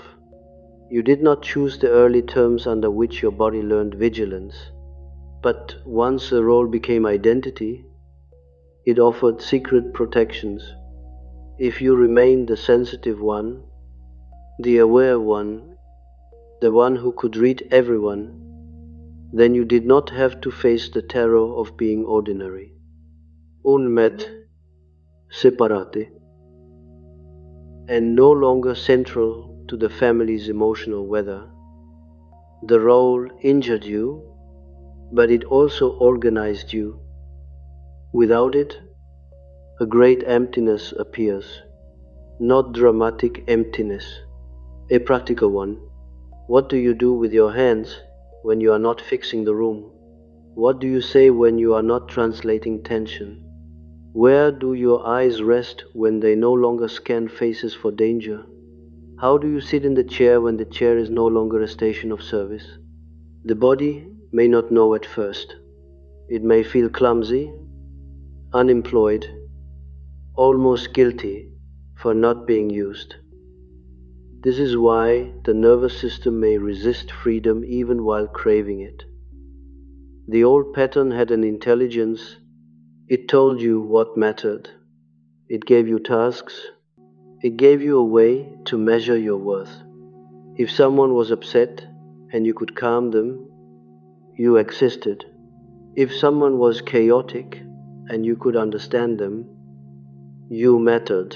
You did not choose the early terms under which your body learned vigilance. But once the role became identity, it offered secret protections. If you remained the sensitive one, the aware one, the one who could read everyone, then you did not have to face the terror of being ordinary. Un met separate, and no longer central to the family's emotional weather. The role injured you, but it also organized you. Without it, a great emptiness appears. Not dramatic emptiness, a practical one. What do you do with your hands when you are not fixing the room? What do you say when you are not translating tension? Where do your eyes rest when they no longer scan faces for danger? How do you sit in the chair when the chair is no longer a station of service? The body may not know at first. It may feel clumsy. unemployed, almost guilty for not being used. This is why the nervous system may resist freedom even while craving it. The old pattern had an intelligence. It told you what mattered. It gave you tasks. It gave you a way to measure your worth. If someone was upset and you could calm them, you existed. If someone was chaotic and you could understand them, you mattered.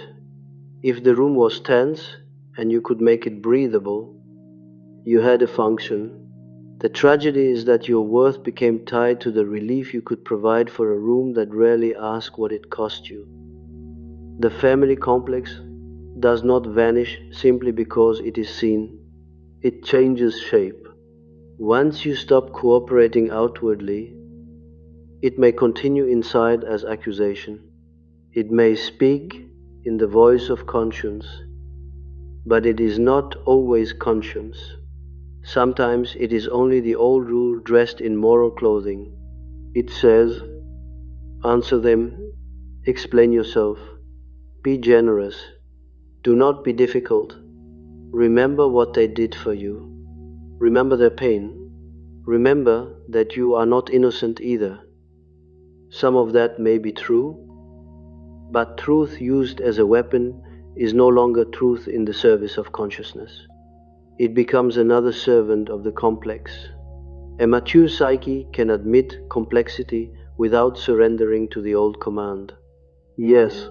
If the room was tense and you could make it breathable, you had a function. The tragedy is that your worth became tied to the relief you could provide for a room that rarely asked what it cost you. The family complex does not vanish simply because it is seen. It changes shape. Once you stop cooperating outwardly, it may continue inside as accusation. It may speak in the voice of conscience, but it is not always conscience. Sometimes it is only the old rule dressed in moral clothing. It says, answer them, explain yourself, be generous, do not be difficult, remember what they did for you, remember their pain, remember that you are not innocent either. Some of that may be true, but truth used as a weapon is no longer truth in the service of consciousness. It becomes another servant of the complex. A mature psyche can admit complexity without surrendering to the old command. Yes,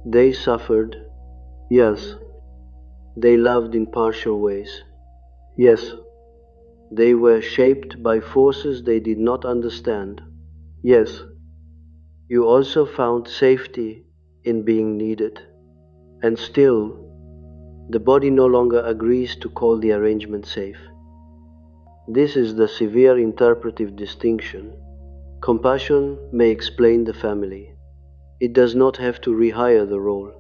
they suffered. Yes, they loved in partial ways. Yes, they were shaped by forces they did not understand. Yes, you also found safety in being needed. And still, the body no longer agrees to call the arrangement safe. This is the severe interpretive distinction. Compassion may explain the family. It does not have to rehire the role.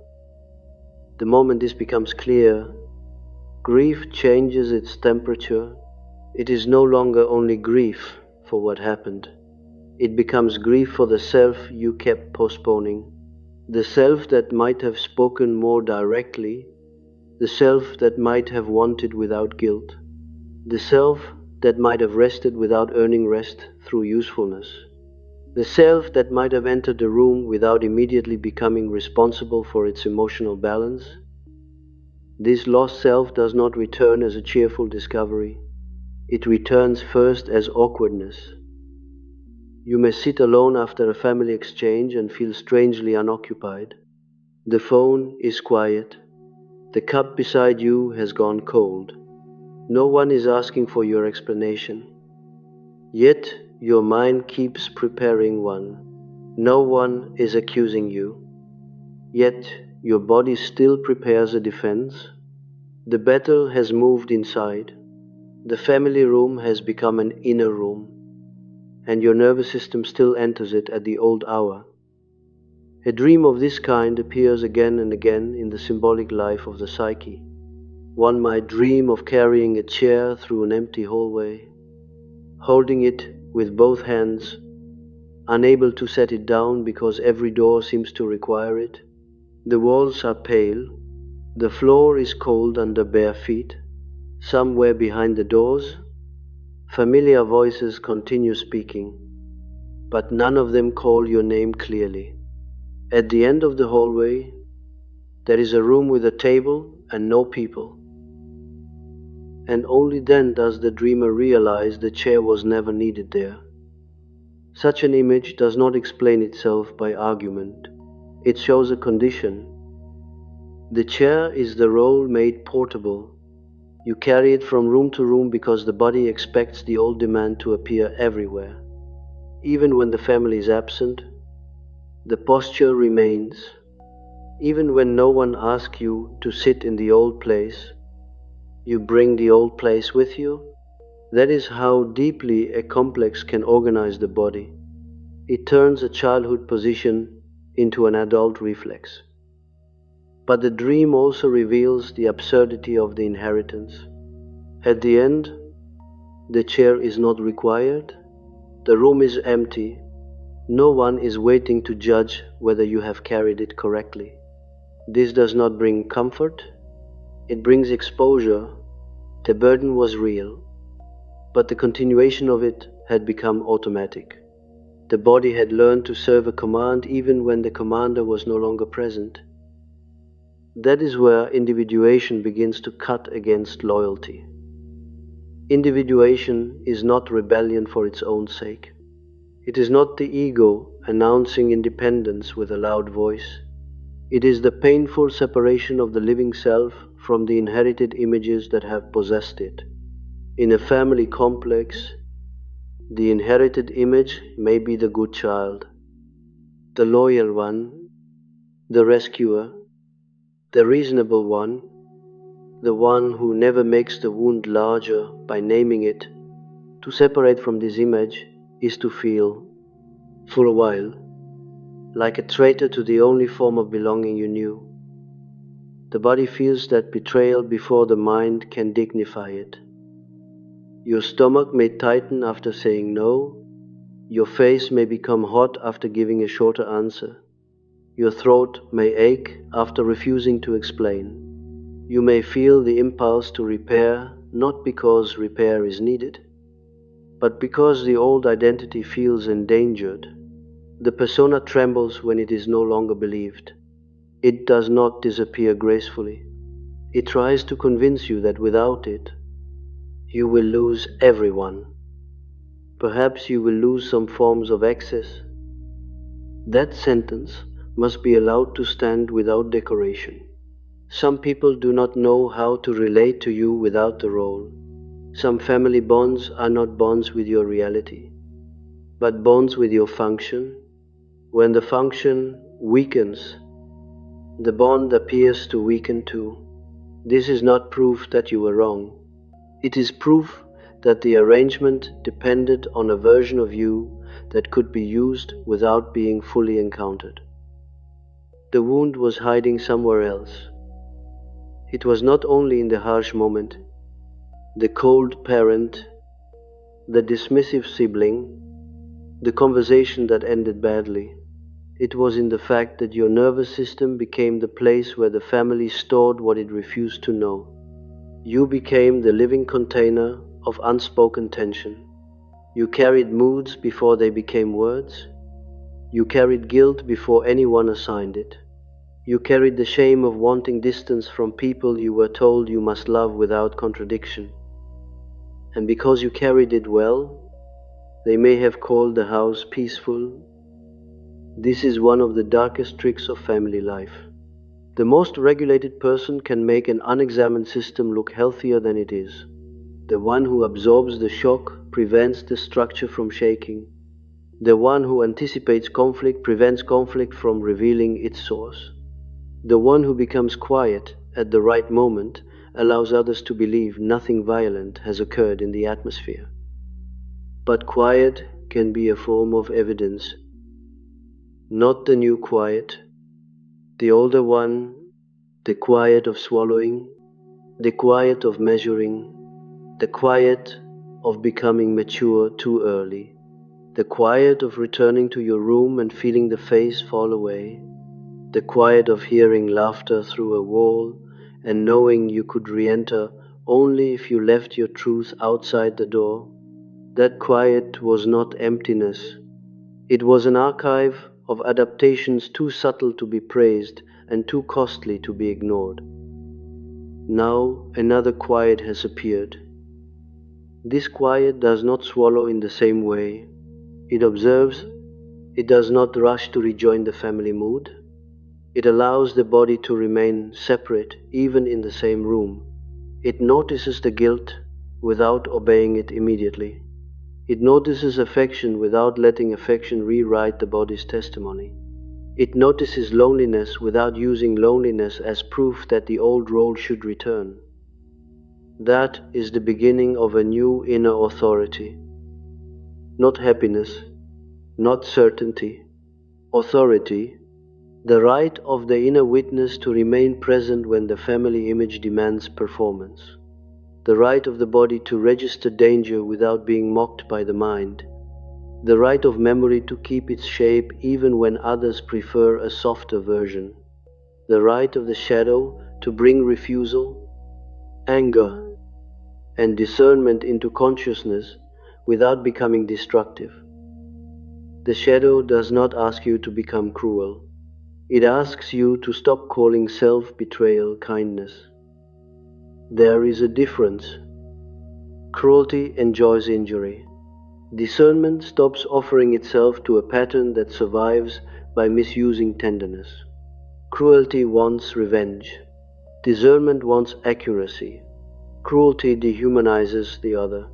The moment this becomes clear, grief changes its temperature. It is no longer only grief for what happened. It becomes grief for the self you kept postponing, the self that might have spoken more directly, the self that might have wanted without guilt, the self that might have rested without earning rest through usefulness, the self that might have entered the room without immediately becoming responsible for its emotional balance. This lost self does not return as a cheerful discovery. It returns first as awkwardness. You may sit alone after a family exchange and feel strangely unoccupied. The phone is quiet. The cup beside you has gone cold. No one is asking for your explanation. Yet your mind keeps preparing one. No one is accusing you. Yet your body still prepares a defense. The battle has moved inside. The family room has become an inner room, and your nervous system still enters it at the old hour. A dream of this kind appears again and again in the symbolic life of the psyche. One might dream of carrying a chair through an empty hallway, holding it with both hands, unable to set it down because every door seems to require it. The walls are pale, the floor is cold under bare feet. Somewhere behind the doors, familiar voices continue speaking, but none of them call your name clearly. At the end of the hallway, there is a room with a table and no people. And only then does the dreamer realize the chair was never needed there. Such an image does not explain itself by argument. It shows a condition. The chair is the role made portable. You carry it from room to room because the body expects the old demand to appear everywhere. Even when the family is absent, the posture remains. Even when no one asks you to sit in the old place, you bring the old place with you. That is how deeply a complex can organize the body. It turns a childhood position into an adult reflex. But the dream also reveals the absurdity of the inheritance. At the end, the chair is not required, the room is empty, No one is waiting to judge whether you have carried it correctly. This does not bring comfort, it brings exposure. The burden was real, but the continuation of it had become automatic. The body had learned to serve a command even when the commander was no longer present. That is where individuation begins to cut against loyalty. Individuation is not rebellion for its own sake. It is not the ego announcing independence with a loud voice. It is the painful separation of the living self from the inherited images that have possessed it. In a family complex, the inherited image may be the good child, the loyal one, the rescuer, the reasonable one, the one who never makes the wound larger by naming it. To separate from this image is to feel, for a while, like a traitor to the only form of belonging you knew. The body feels that betrayal before the mind can dignify it. Your stomach may tighten after saying no. Your face may become hot after giving a shorter answer. Your throat may ache after refusing to explain. You may feel the impulse to repair, not because repair is needed, but because the old identity feels endangered. The persona trembles when it is no longer believed. It does not disappear gracefully. It tries to convince you that without it, you will lose everyone. Perhaps you will lose some forms of access. That sentence must be allowed to stand without decoration. Some people do not know how to relate to you without the role. Some family bonds are not bonds with your reality, but bonds with your function. When the function weakens, the bond appears to weaken too. This is not proof that you were wrong. It is proof that the arrangement depended on a version of you that could be used without being fully encountered. The wound was hiding somewhere else. It was not only in the harsh moment, the cold parent, the dismissive sibling, the conversation that ended badly. It was in the fact that your nervous system became the place where the family stored what it refused to know. You became the living container of unspoken tension. You carried moods before they became words. You carried guilt before anyone assigned it. You carried the shame of wanting distance from people you were told you must love without contradiction. And because you carried it well, they may have called the house peaceful. This is one of the darkest tricks of family life. The most regulated person can make an unexamined system look healthier than it is. The one who absorbs the shock prevents the structure from shaking. The one who anticipates conflict prevents conflict from revealing its source. The one who becomes quiet at the right moment allows others to believe nothing violent has occurred in the atmosphere. But quiet can be a form of evidence. Not the new quiet, the older one, the quiet of swallowing, the quiet of measuring, the quiet of becoming mature too early, the quiet of returning to your room and feeling the face fall away, the quiet of hearing laughter through a wall and knowing you could re-enter only if you left your truth outside the door. That quiet was not emptiness. It was an archive of adaptations too subtle to be praised and too costly to be ignored. Now another quiet has appeared. This quiet does not swallow in the same way. It observes. It does not rush to rejoin the family mood. It allows the body to remain separate even in the same room. It notices the guilt without obeying it immediately. It notices affection without letting affection rewrite the body's testimony. It notices loneliness without using loneliness as proof that the old role should return. That is the beginning of a new inner authority. Not happiness, not certainty. Authority, the right of the inner witness to remain present when the family image demands performance. The right of the body to register danger without being mocked by the mind. the right of memory to keep its shape even when others prefer a softer version, the right of the shadow to bring refusal, anger, and discernment into consciousness without becoming destructive. The shadow does not ask you to become cruel. It asks you to stop calling self-betrayal kindness. There is a difference. Cruelty enjoys injury. Discernment stops offering itself to a pattern that survives by misusing tenderness. Cruelty wants revenge. Discernment wants accuracy. Cruelty dehumanizes the other.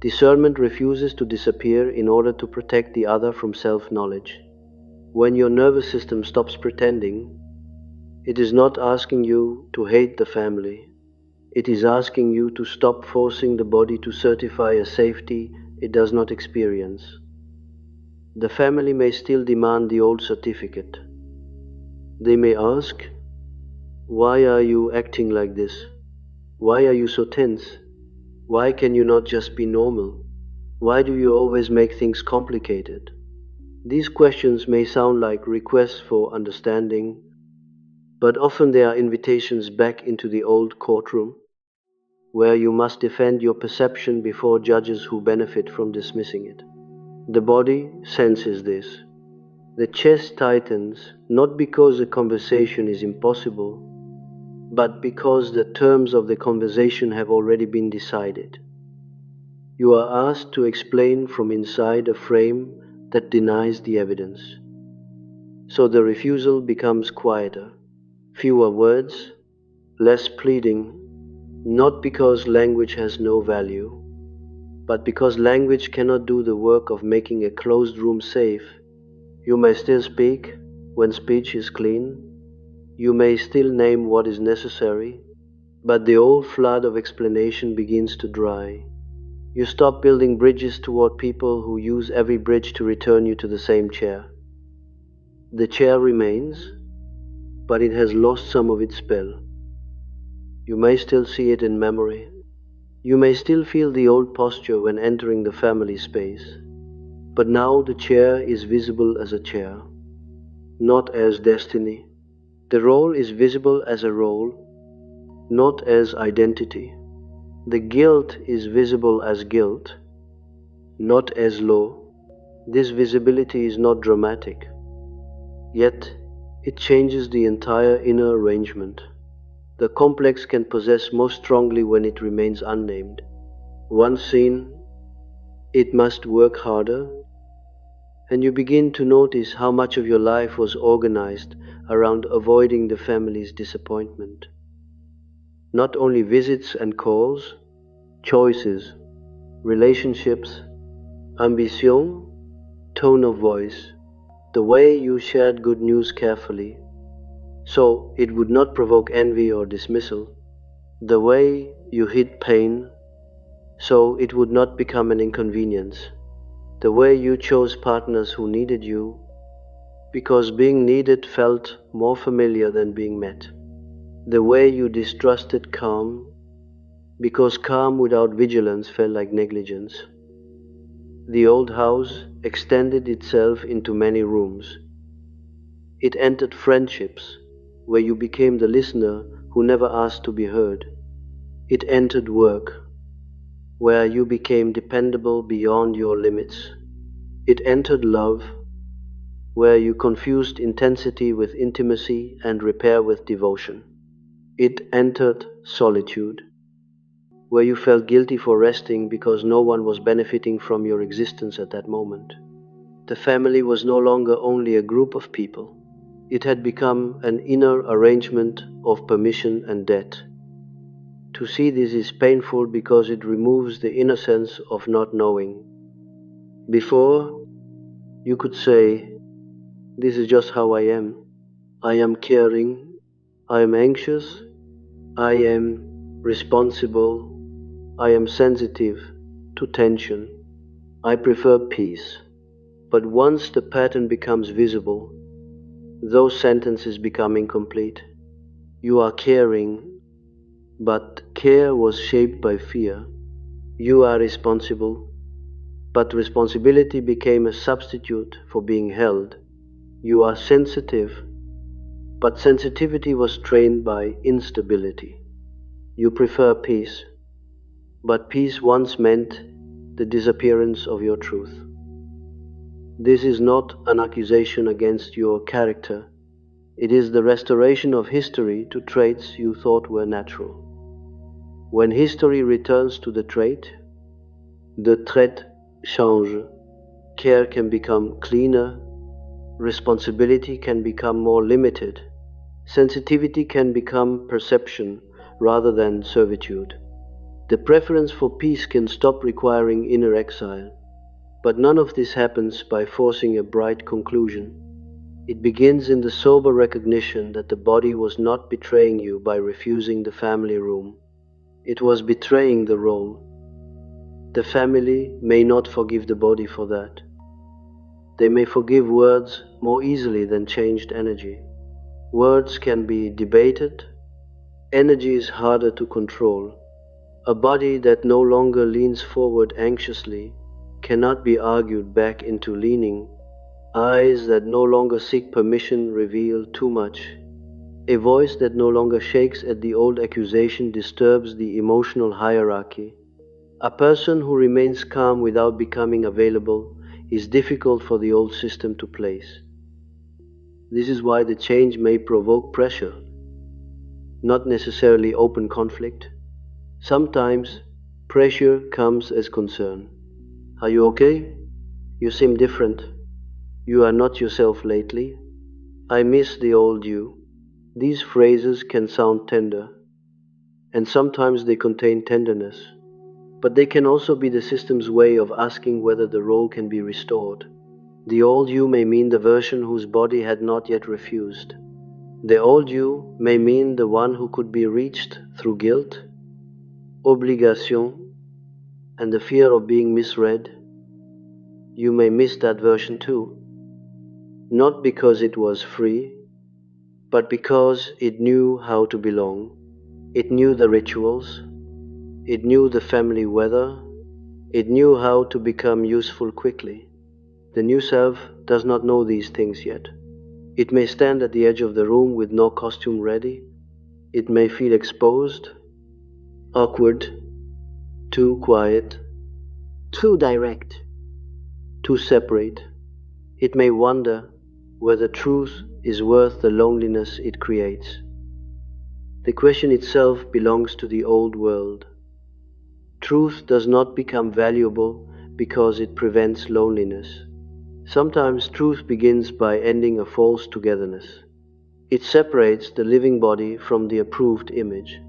Discernment refuses to disappear in order to protect the other from self-knowledge. When your nervous system stops pretending, it is not asking you to hate the family. It is asking you to stop forcing the body to certify a safety it does not experience. The family may still demand the old certificate. They may ask, "Why are you acting like this? Why are you so tense? Why can you not just be normal? Why do you always make things complicated?" These questions may sound like requests for understanding, but often they are invitations back into the old courtroom, where you must defend your perception before judges who benefit from dismissing it. The body senses this. The chest tightens, not because the conversation is impossible, but because the terms of the conversation have already been decided. You are asked to explain from inside a frame that denies the evidence. So the refusal becomes quieter, fewer words, less pleading, not because language has no value, but because language cannot do the work of making a closed room safe. You may still speak when speech is clean. You may still name what is necessary, but the old flood of explanation begins to dry. You stop building bridges toward people who use every bridge to return you to the same chair. The chair remains, but it has lost some of its spell. You may still see it in memory. You may still feel the old posture when entering the family space. But now the chair is visible as a chair, not as destiny. The role is visible as a role, not as identity. The guilt is visible as guilt, not as law. This visibility is not dramatic, yet it changes the entire inner arrangement. The complex can possess most strongly when it remains unnamed. Once seen, it must work harder, and you begin to notice how much of your life was organized around avoiding the family's disappointment. Not only visits and calls, choices, relationships, ambition, tone of voice, the way you shared good news carefully, so it would not provoke envy or dismissal, the way you hid pain, so it would not become an inconvenience, the way you chose partners who needed you, because being needed felt more familiar than being met, the way you distrusted calm, because calm without vigilance felt like negligence. The old house extended itself into many rooms. It entered friendships, where you became the listener who never asked to be heard. It entered work, where you became dependable beyond your limits. It entered love, where you confused intensity with intimacy and repair with devotion. It entered solitude, where you felt guilty for resting because no one was benefiting from your existence at that moment. The family was no longer only a group of people. It had become an inner arrangement of permission and debt. To see this is painful because it removes the innocence of not knowing. Before, you could say, "This is just how I am. I am caring. I am anxious. I am responsible. I am sensitive to tension. I prefer peace." But once the pattern becomes visible, those sentences become incomplete. You are caring, but care was shaped by fear. You are responsible, but responsibility became a substitute for being held. You are sensitive, but sensitivity was trained by instability. You prefer peace, but peace once meant the disappearance of your truth. This is not an accusation against your character. It is the restoration of history to traits you thought were natural. When history returns to the trait change. Care can become cleaner, responsibility can become more limited, sensitivity can become perception rather than servitude. The preference for peace can stop requiring inner exile, but none of this happens by forcing a bright conclusion. It begins in the sober recognition that the body was not betraying you by refusing the family room. It was betraying the role. The family may not forgive the body for that. They may forgive words more easily than changed energy. Words can be debated. Energy is harder to control. A body that no longer leans forward anxiously cannot be argued back into leaning. Eyes that no longer seek permission reveal too much. A voice that no longer shakes at the old accusation disturbs the emotional hierarchy. A person who remains calm without becoming available is difficult for the old system to place. This is why the change may provoke pressure, not necessarily open conflict. Sometimes pressure comes as concern. Are you okay? You seem different. You are not yourself lately. I miss the old you. These phrases can sound tender, and sometimes they contain tenderness, but they can also be the system's way of asking whether the role can be restored. The old you may mean the version whose body had not yet refused. The old you may mean the one who could be reached through guilt, obligation, and the fear of being misread. You may miss that version too, not because it was free, but because it knew how to belong. It knew the rituals, it knew the family weather, it knew how to become useful quickly. The new self does not know these things yet. It may stand at the edge of the room with no costume ready. It may feel exposed, awkward, too quiet, too direct, too separate. It may wonder whether truth is worth the loneliness it creates. The question itself belongs to the old world. Truth does not become valuable because it prevents loneliness. Sometimes truth begins by ending a false togetherness. It separates the living body from the approved image.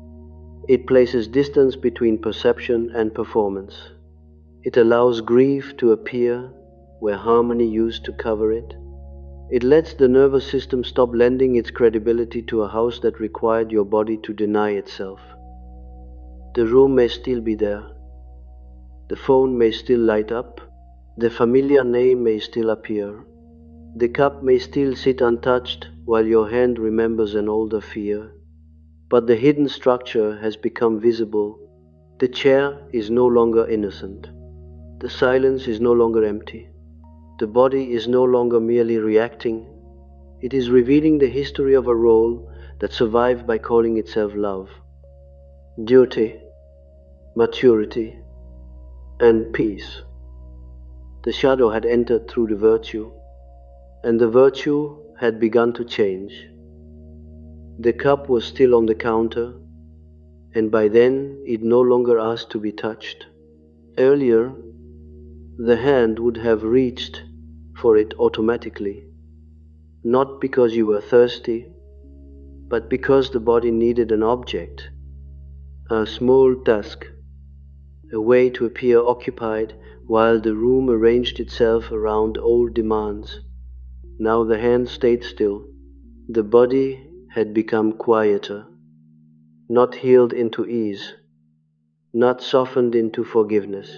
It places distance between perception and performance. It allows grief to appear where harmony used to cover it. It lets the nervous system stop lending its credibility to a house that required your body to deny itself. The room may still be there. The phone may still light up. The familiar name may still appear. The cup may still sit untouched while your hand remembers an older fear. But the hidden structure has become visible. The chair is no longer innocent. The silence is no longer empty. The body is no longer merely reacting. It is revealing the history of a role that survived by calling itself love, duty, maturity, and peace. The shadow had entered through the virtue, and the virtue had begun to change. The cup was still on the counter, and by then it no longer asked to be touched. Earlier, the hand would have reached for it automatically, not because you were thirsty, but because the body needed an object, a small task, a way to appear occupied while the room arranged itself around old demands. Now the hand stayed still. The body had become quieter, not healed into ease, not softened into forgiveness,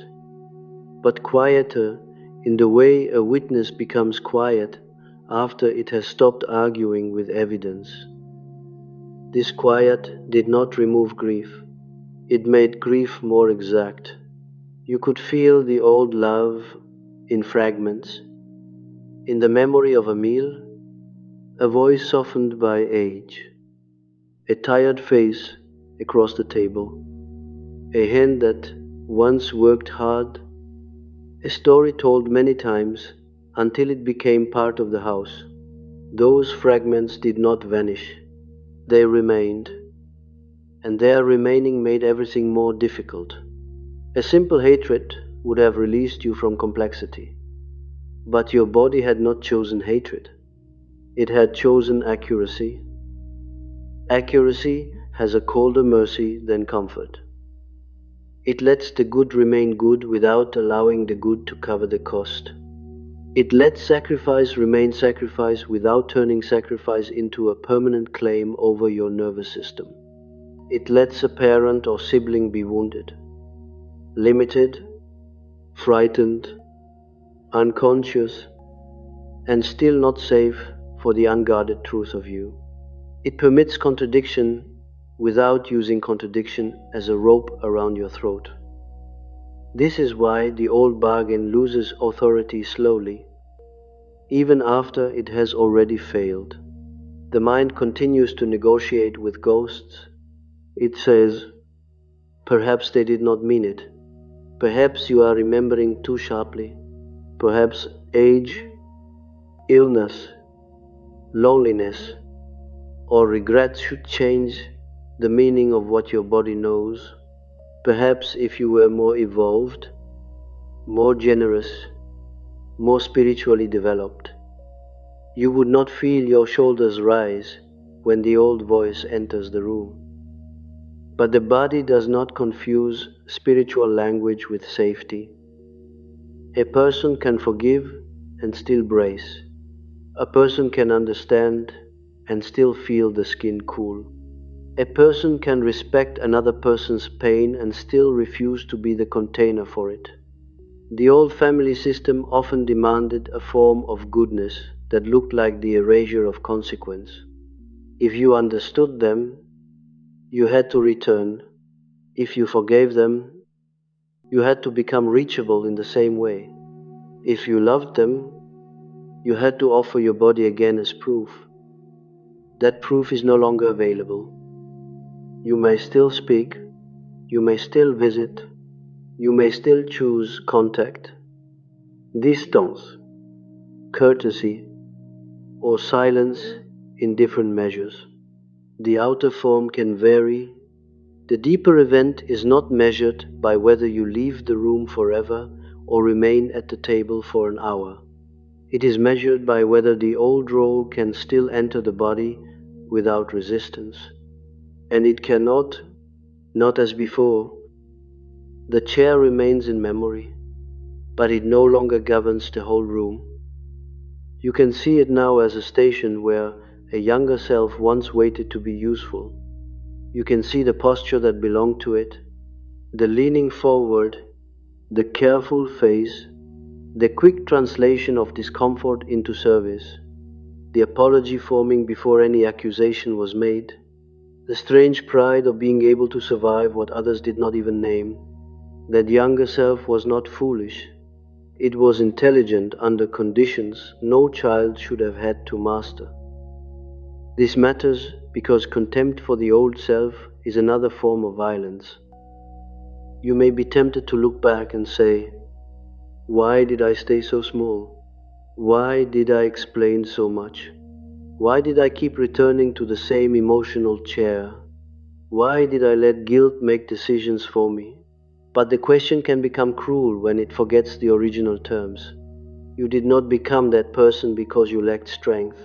but quieter in the way a witness becomes quiet after it has stopped arguing with evidence. This quiet did not remove grief. It made grief more exact. You could feel the old love in fragments, in the memory of a meal, a voice softened by age, a tired face across the table, a hand that once worked hard, a story told many times until it became part of the house. Those fragments did not vanish, they remained, and their remaining made everything more difficult. A simple hatred would have released you from complexity, but your body had not chosen hatred, it had chosen accuracy. Accuracy has a colder mercy than comfort. It lets the good remain good without allowing the good to cover the cost. It lets sacrifice remain sacrifice without turning sacrifice into a permanent claim over your nervous system. It lets a parent or sibling be wounded, limited, frightened, unconscious, and still not safe for the unguarded truth of you. It permits contradiction without using contradiction as a rope around your throat. This is why the old bargain loses authority slowly, even after it has already failed. The mind continues to negotiate with ghosts. It says, perhaps they did not mean it. Perhaps you are remembering too sharply. Perhaps age, illness, loneliness, or regret should change the meaning of what your body knows. Perhaps if you were more evolved, more generous, more spiritually developed, you would not feel your shoulders rise when the old voice enters the room. But the body does not confuse spiritual language with safety. A person can forgive and still brace. A person can understand and still feel the skin cool. A person can respect another person's pain and still refuse to be the container for it. The old family system often demanded a form of goodness that looked like the erasure of consequence. If you understood them, you had to return. If you forgave them, you had to become reachable in the same way. If you loved them, you had to offer your body again as proof. That proof is no longer available. You may still speak, you may still visit, you may still choose contact, distance, courtesy, or silence in different measures. The outer form can vary. The deeper event is not measured by whether you leave the room forever or remain at the table for an hour. It is measured by whether the old role can still enter the body without resistance. And it cannot, not as before. The chair remains in memory, but it no longer governs the whole room. You can see it now as a station where a younger self once waited to be useful. You can see the posture that belonged to it, the leaning forward, the careful face, the quick translation of discomfort into service, the apology forming before any accusation was made, the strange pride of being able to survive what others did not even name. That younger self was not foolish. It was intelligent under conditions no child should have had to master. This matters because contempt for the old self is another form of violence. You may be tempted to look back and say, why did I stay so small? Why did I explain so much? Why did I keep returning to the same emotional chair? Why did I let guilt make decisions for me? But the question can become cruel when it forgets the original terms. You did not become that person because you lacked strength.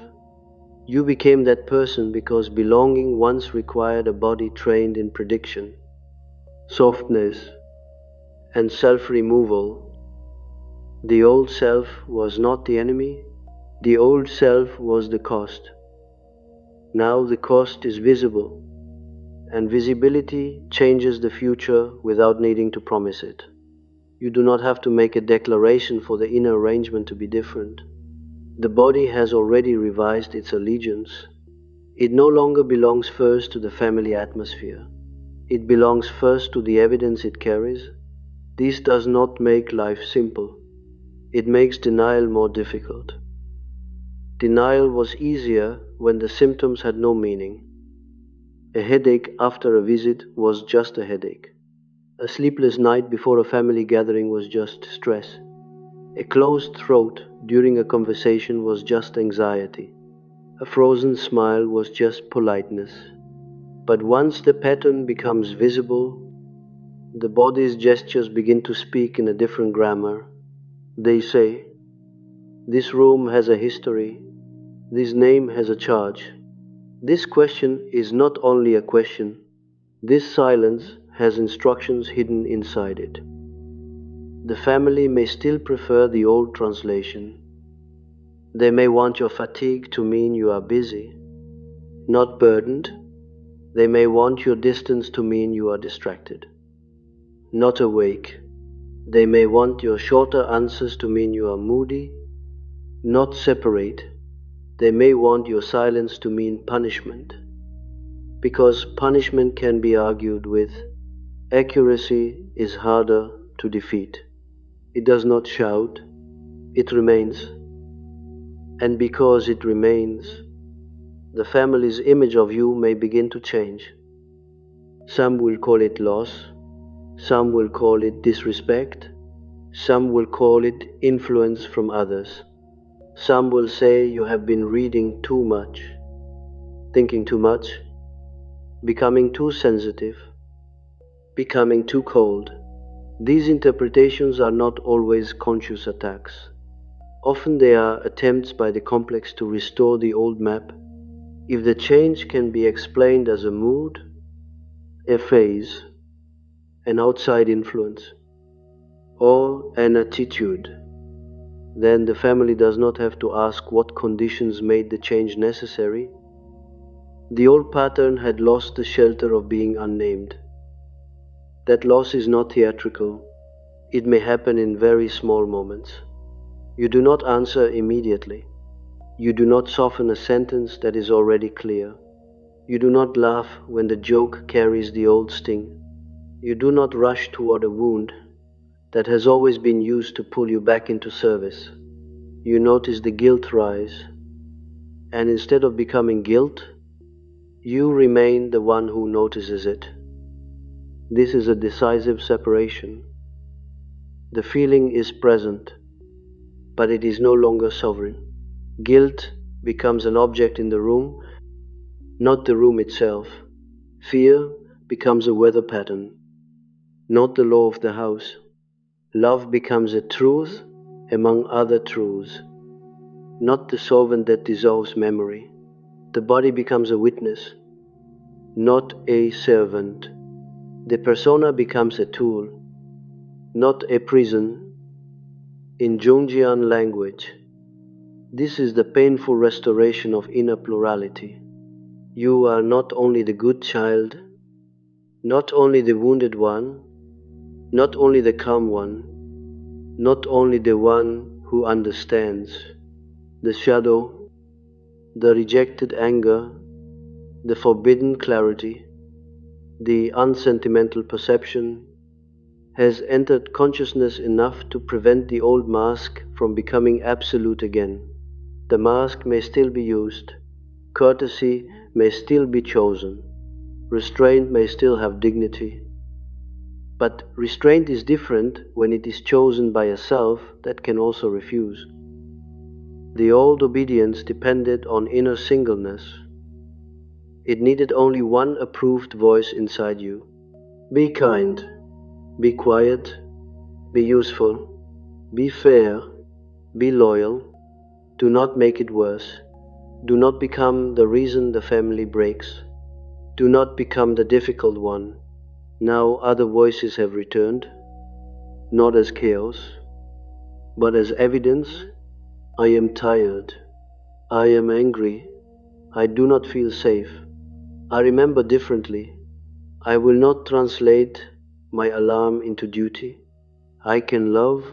You became that person because belonging once required a body trained in prediction, softness, and self-removal. The old self was not the enemy. The old self was the cost. Now the cost is visible, and visibility changes the future without needing to promise it. You do not have to make a declaration for the inner arrangement to be different. The body has already revised its allegiance. It no longer belongs first to the family atmosphere. It belongs first to the evidence it carries, This does not make life simple. It makes denial more difficult. Denial was easier when the symptoms had no meaning. A headache after a visit was just a headache. A sleepless night before a family gathering was just stress. A closed throat during a conversation was just anxiety. A frozen smile was just politeness. But once the pattern becomes visible, the body's gestures begin to speak in a different grammar. They say, "This room has a history. This name has a charge." This question is not only a question, this silence has instructions hidden inside it. The family may still prefer the old translation. They may want your fatigue to mean you are busy, not burdened. They may want your distance to mean you are distracted, not awake. They may want your shorter answers to mean you are moody, not separate. They may want your silence to mean punishment, because punishment can be argued with. Accuracy is harder to defeat. It does not shout, it remains. And because it remains, the family's image of you may begin to change. Some will call it loss, some will call it disrespect, some will call it influence from others. Some will say you have been reading too much, thinking too much, becoming too sensitive, becoming too cold. These interpretations are not always conscious attacks. Often they are attempts by the complex to restore the old map. If the change can be explained as a mood, a phase, an outside influence, or an attitude, then the family does not have to ask what conditions made the change necessary. The old pattern had lost the shelter of being unnamed. That loss is not theatrical. It may happen in very small moments. You do not answer immediately. You do not soften a sentence that is already clear. You do not laugh when the joke carries the old sting. You do not rush toward a wound that has always been used to pull you back into service. You notice the guilt rise, and instead of becoming guilt, you remain the one who notices it. This is a decisive separation. The feeling is present, but it is no longer sovereign. Guilt becomes an object in the room, not the room itself. Fear becomes a weather pattern, not the law of the house. Love becomes a truth among other truths, not the solvent that dissolves memory. The body becomes a witness, not a servant. The persona becomes a tool, not a prison. In Jungian language, this is the painful restoration of inner plurality. You are not only the good child, not only the wounded one, not only the calm one, not only the one who understands. The shadow, the rejected anger, the forbidden clarity, the unsentimental perception has entered consciousness enough to prevent the old mask from becoming absolute again. The mask may still be used, courtesy may still be chosen, restraint may still have dignity. But restraint is different when it is chosen by a self that can also refuse. The old obedience depended on inner singleness. It needed only one approved voice inside you. Be kind, be quiet, be useful, be fair, be loyal. Do not make it worse. Do not become the reason the family breaks. Do not become the difficult one. Now other voices have returned, not as chaos, but as evidence. I am tired. I am angry. I do not feel safe. I remember differently. I will not translate my alarm into duty. I can love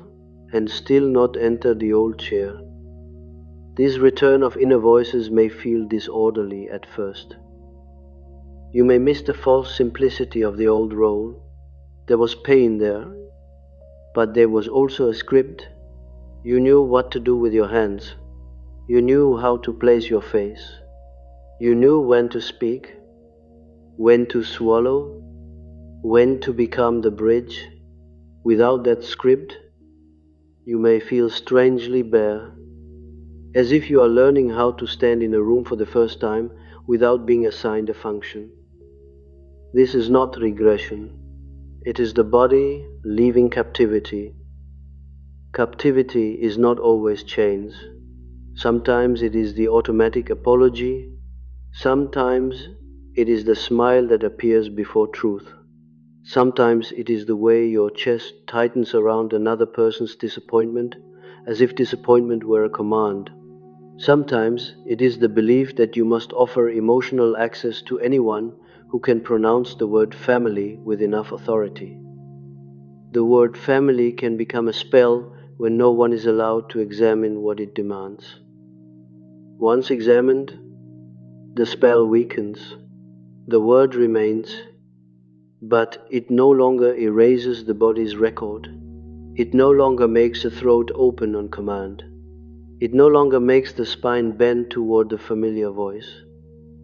and still not enter the old chair. This return of inner voices may feel disorderly at first. You may miss the false simplicity of the old role. There was pain there, But there was also a script. You knew what to do with your hands. You knew how to place your face. You knew when to speak, when to swallow, when to become the bridge. Without that script, you may feel strangely bare, as if you are learning how to stand in a room for the first time without being assigned a function. This is not regression. It is the body leaving captivity. Captivity is not always chains. Sometimes it is the automatic apology. Sometimes it is the smile that appears before truth. Sometimes it is the way your chest tightens around another person's disappointment, as if disappointment were a command. Sometimes it is the belief that you must offer emotional access to anyone who can pronounce the word family with enough authority. The word family can become a spell when no one is allowed to examine what it demands. Once examined, the spell weakens. The word remains, but it no longer erases the body's record. It no longer makes the throat open on command. It no longer makes the spine bend toward the familiar voice.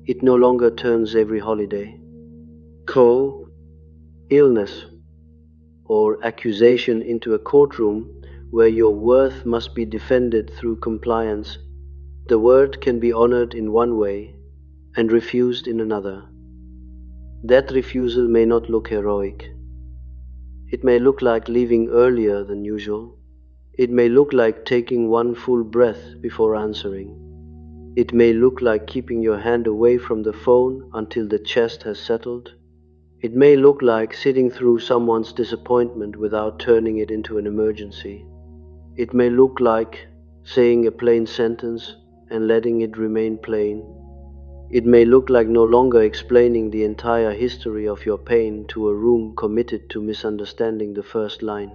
It no longer turns every holiday, illness, or accusation into a courtroom where your worth must be defended through compliance. The word can be honored in one way and refused in another. That refusal may not look heroic. It may look like leaving earlier than usual. It may look like taking one full breath before answering. It may look like keeping your hand away from the phone until the chest has settled. It may look like sitting through someone's disappointment without turning it into an emergency. It may look like saying a plain sentence and letting it remain plain. It may look like no longer explaining the entire history of your pain to a room committed to misunderstanding the first line.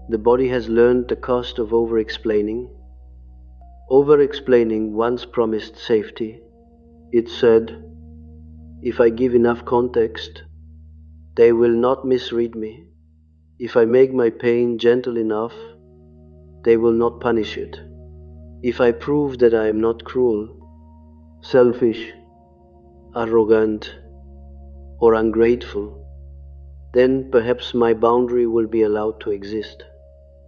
The body has learned the cost of over-explaining. Over-explaining once promised safety. It said, if I give enough context, they will not misread me. If I make my pain gentle enough, they will not punish it. If I prove that I am not cruel, selfish, arrogant, or ungrateful, then perhaps my boundary will be allowed to exist.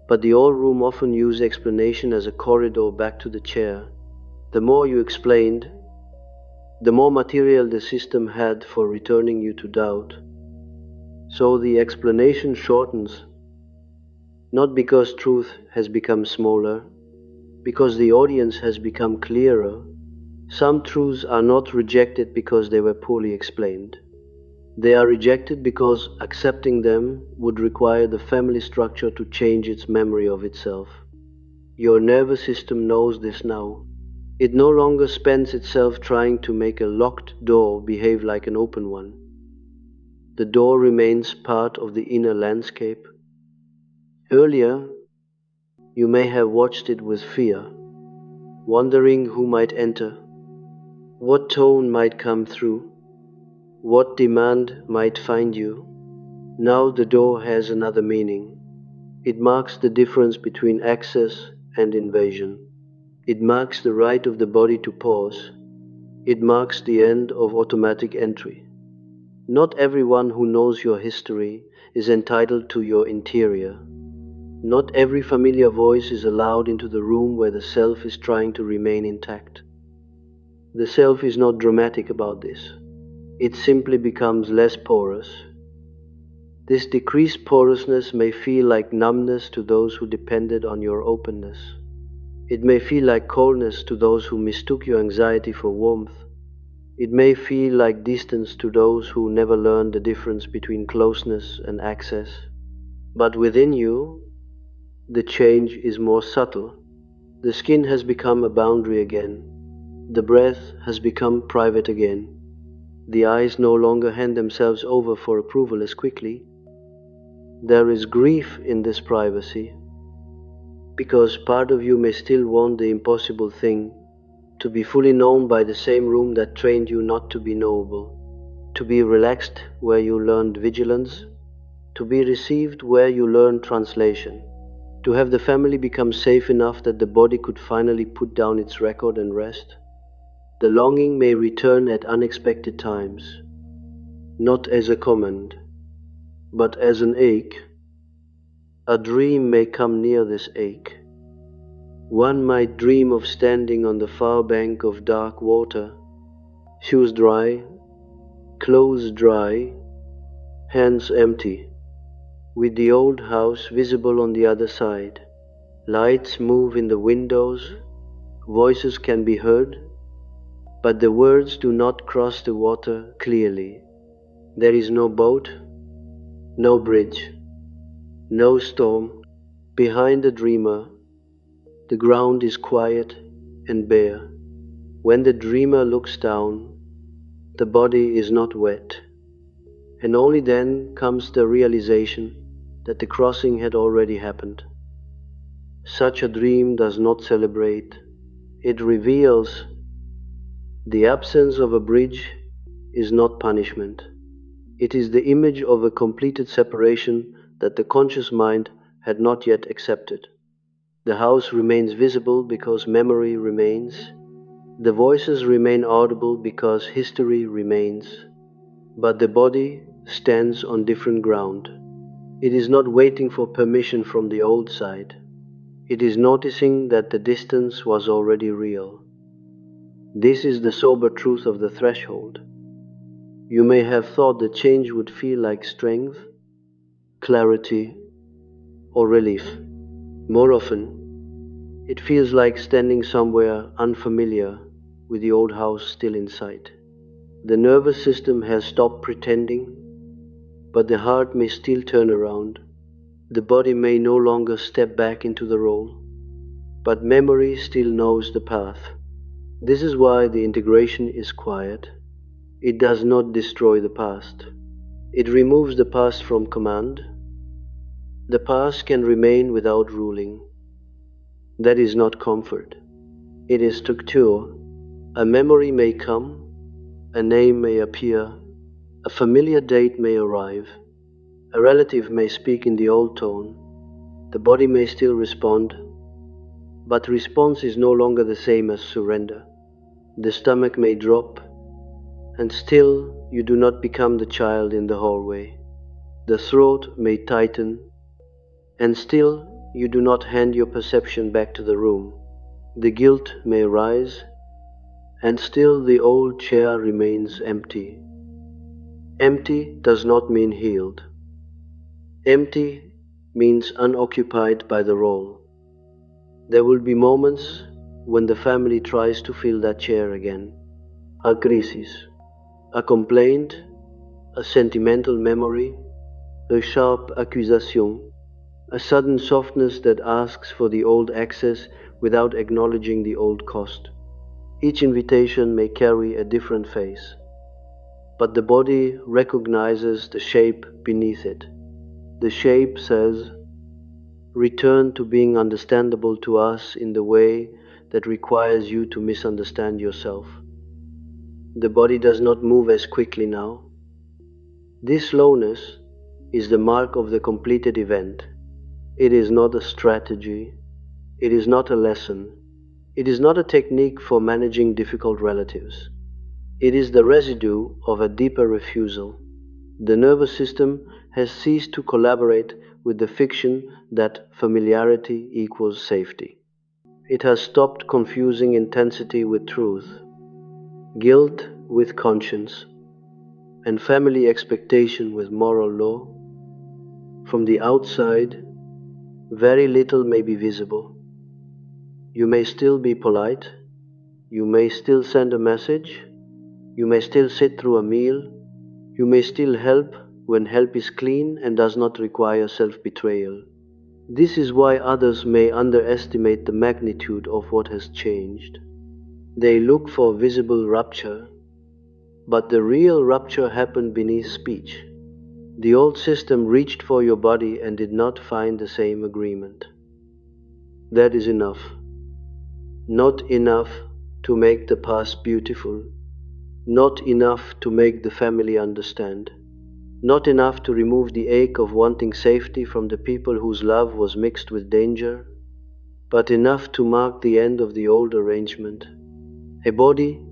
But the old room often used explanation as a corridor back to the chair. The more you explained, the more material the system had for returning you to doubt. So the explanation shortens, not because truth has become smaller, because the audience has become clearer. Some truths are not rejected because they were poorly explained. They are rejected because accepting them would require the family structure to change its memory of itself. Your nervous system knows this now. It no longer spends itself trying to make a locked door behave like an open one. The door remains part of the inner landscape. Earlier, you may have watched it with fear, wondering who might enter, what tone might come through, what demand might find you. Now the door has another meaning. It marks the difference between access and invasion. It marks the right of the body to pause. It marks the end of automatic entry. Not everyone who knows your history is entitled to your interior. Not every familiar voice is allowed into the room where the self is trying to remain intact. The self is not dramatic about this. It simply becomes less porous. This decreased porousness may feel like numbness to those who depended on your openness. It may feel like coldness to those who mistook your anxiety for warmth. It may feel like distance to those who never learned the difference between closeness and access. But within you, the change is more subtle. The skin has become a boundary again. The breath has become private again. The eyes no longer hand themselves over for approval as quickly. There is grief in this privacy, because part of you may still want the impossible thing, to be fully known by the same room that trained you not to be knowable, to be relaxed where you learned vigilance, to be received where you learn translation, to have the family become safe enough that the body could finally put down its record and rest. The longing may return at unexpected times, not as a command, but as an ache. A dream may come near this ache. One might dream of standing on the far bank of dark water, shoes dry, clothes dry, hands empty, with the old house visible on the other side. Lights move in the windows, voices can be heard, but the words do not cross the water clearly. There is no boat, no bridge, no storm. Behind the dreamer, the ground is quiet and bare. When the dreamer looks down, the body is not wet, and only then comes the realization that the crossing had already happened. Such a dream does not celebrate, it reveals. The absence of a bridge is not punishment. It is the image of a completed separation that the conscious mind had not yet accepted. The house remains visible because memory remains. The voices remain audible because history remains. But the body stands on different ground. It is not waiting for permission from the old side. It is noticing that the distance was already real. This is the sober truth of the threshold. You may have thought the change would feel like strength, clarity, or relief. More often, it feels like standing somewhere unfamiliar with the old house still in sight. The nervous system has stopped pretending, but the heart may still turn around. The body may no longer step back into the role, but memory still knows the path. This is why the integration is quiet. It does not destroy the past. It removes the past from command. The past can remain without ruling. That is not comfort. It is structure. A memory may come, a name may appear, a familiar date may arrive, a relative may speak in the old tone, the body may still respond, but response is no longer the same as surrender. The stomach may drop, and still you do not become the child in the hallway. The throat may tighten, and still you do not hand your perception back to the room. The guilt may rise, and still the old chair remains empty. Empty does not mean healed. Empty means unoccupied by the role. There will be moments when the family tries to fill that chair again. A crisis, a complaint, a sentimental memory, a sharp accusation, a sudden softness that asks for the old access without acknowledging the old cost. Each invitation may carry a different face, but the body recognizes the shape beneath it. The shape says, return to being understandable to us in the way that requires you to misunderstand yourself. The body does not move as quickly now. This slowness is the mark of the completed event. It is not a strategy. It is not a lesson. It is not a technique for managing difficult relatives. It is the residue of a deeper refusal. The nervous system has ceased to collaborate with the fiction that familiarity equals safety. It has stopped confusing intensity with truth, guilt with conscience, and family expectation with moral law. From the outside, very little may be visible. You may still be polite, you may still send a message, you may still sit through a meal, you may still help when help is clean and does not require self-betrayal. This is why others may underestimate the magnitude of what has changed. They look for visible rupture, but the real rupture happened beneath speech. The old system reached for your body and did not find the same agreement. That is enough. Not enough to make the past beautiful, not enough to make the family understand. Not enough to remove the ache of wanting safety from the people whose love was mixed with danger, but enough to mark the end of the old arrangement. A body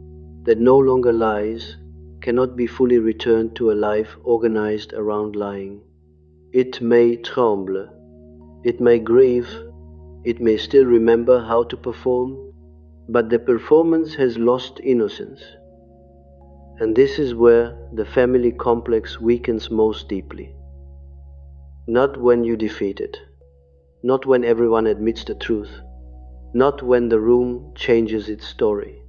that no longer lies cannot be fully returned to a life organized around lying. It may tremble, it may grieve, it may still remember how to perform, but the performance has lost innocence. And this is where the family complex weakens most deeply. Not when you defeat it, not when everyone admits the truth, not when the room changes its story.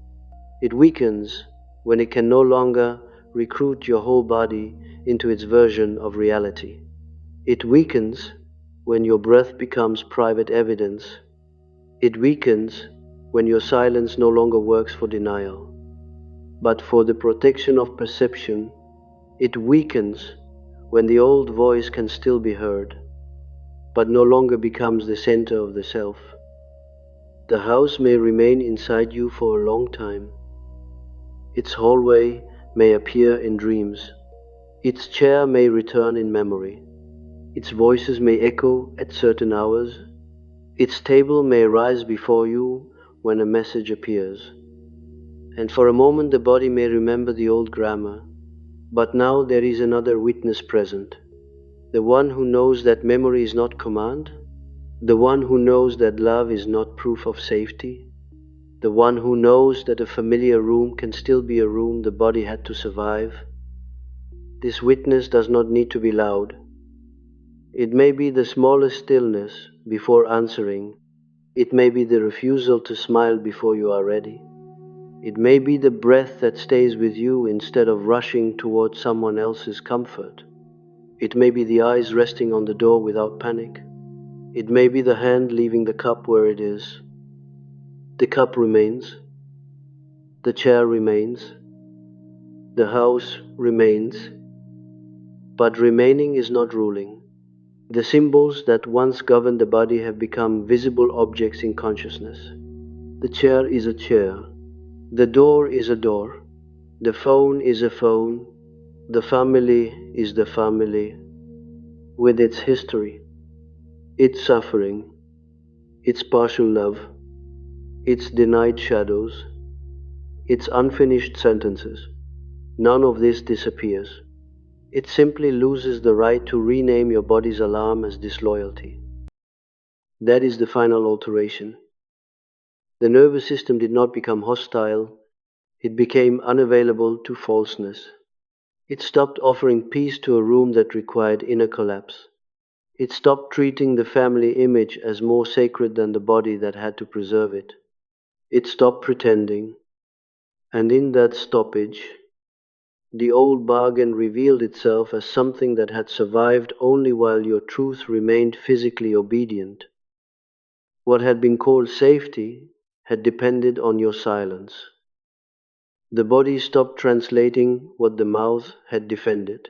It weakens when it can no longer recruit your whole body into its version of reality. It weakens when your breath becomes private evidence. It weakens when your silence no longer works for denial, but for the protection of perception. It weakens when the old voice can still be heard, but no longer becomes the center of the self. The house may remain inside you for a long time. Its hallway may appear in dreams. Its chair may return in memory. Its voices may echo at certain hours. Its table may rise before you when a message appears. And for a moment the body may remember the old grammar, but now there is another witness present. The one who knows that memory is not command, the one who knows that love is not proof of safety, the one who knows that a familiar room can still be a room the body had to survive. This witness does not need to be loud. It may be the smallest stillness before answering. It may be the refusal to smile before you are ready. It may be the breath that stays with you instead of rushing towards someone else's comfort. It may be the eyes resting on the door without panic. It may be the hand leaving the cup where it is. The cup remains. The chair remains. The house remains. But remaining is not ruling. The symbols that once governed the body have become visible objects in consciousness. The chair is a chair. The door is a door. The phone is a phone. The family is the family, with its history, its suffering, its partial love, its denied shadows, its unfinished sentences. None of this disappears. It simply loses the right to rename your body's alarm as disloyalty. That is the final alteration. The nervous system did not become hostile, it became unavailable to falseness. It stopped offering peace to a room that required inner collapse. It stopped treating the family image as more sacred than the body that had to preserve it. It stopped pretending, and in that stoppage, the old bargain revealed itself as something that had survived only while your truth remained physically obedient. What had been called safety had depended on your silence. The body stopped translating what the mouth had defended.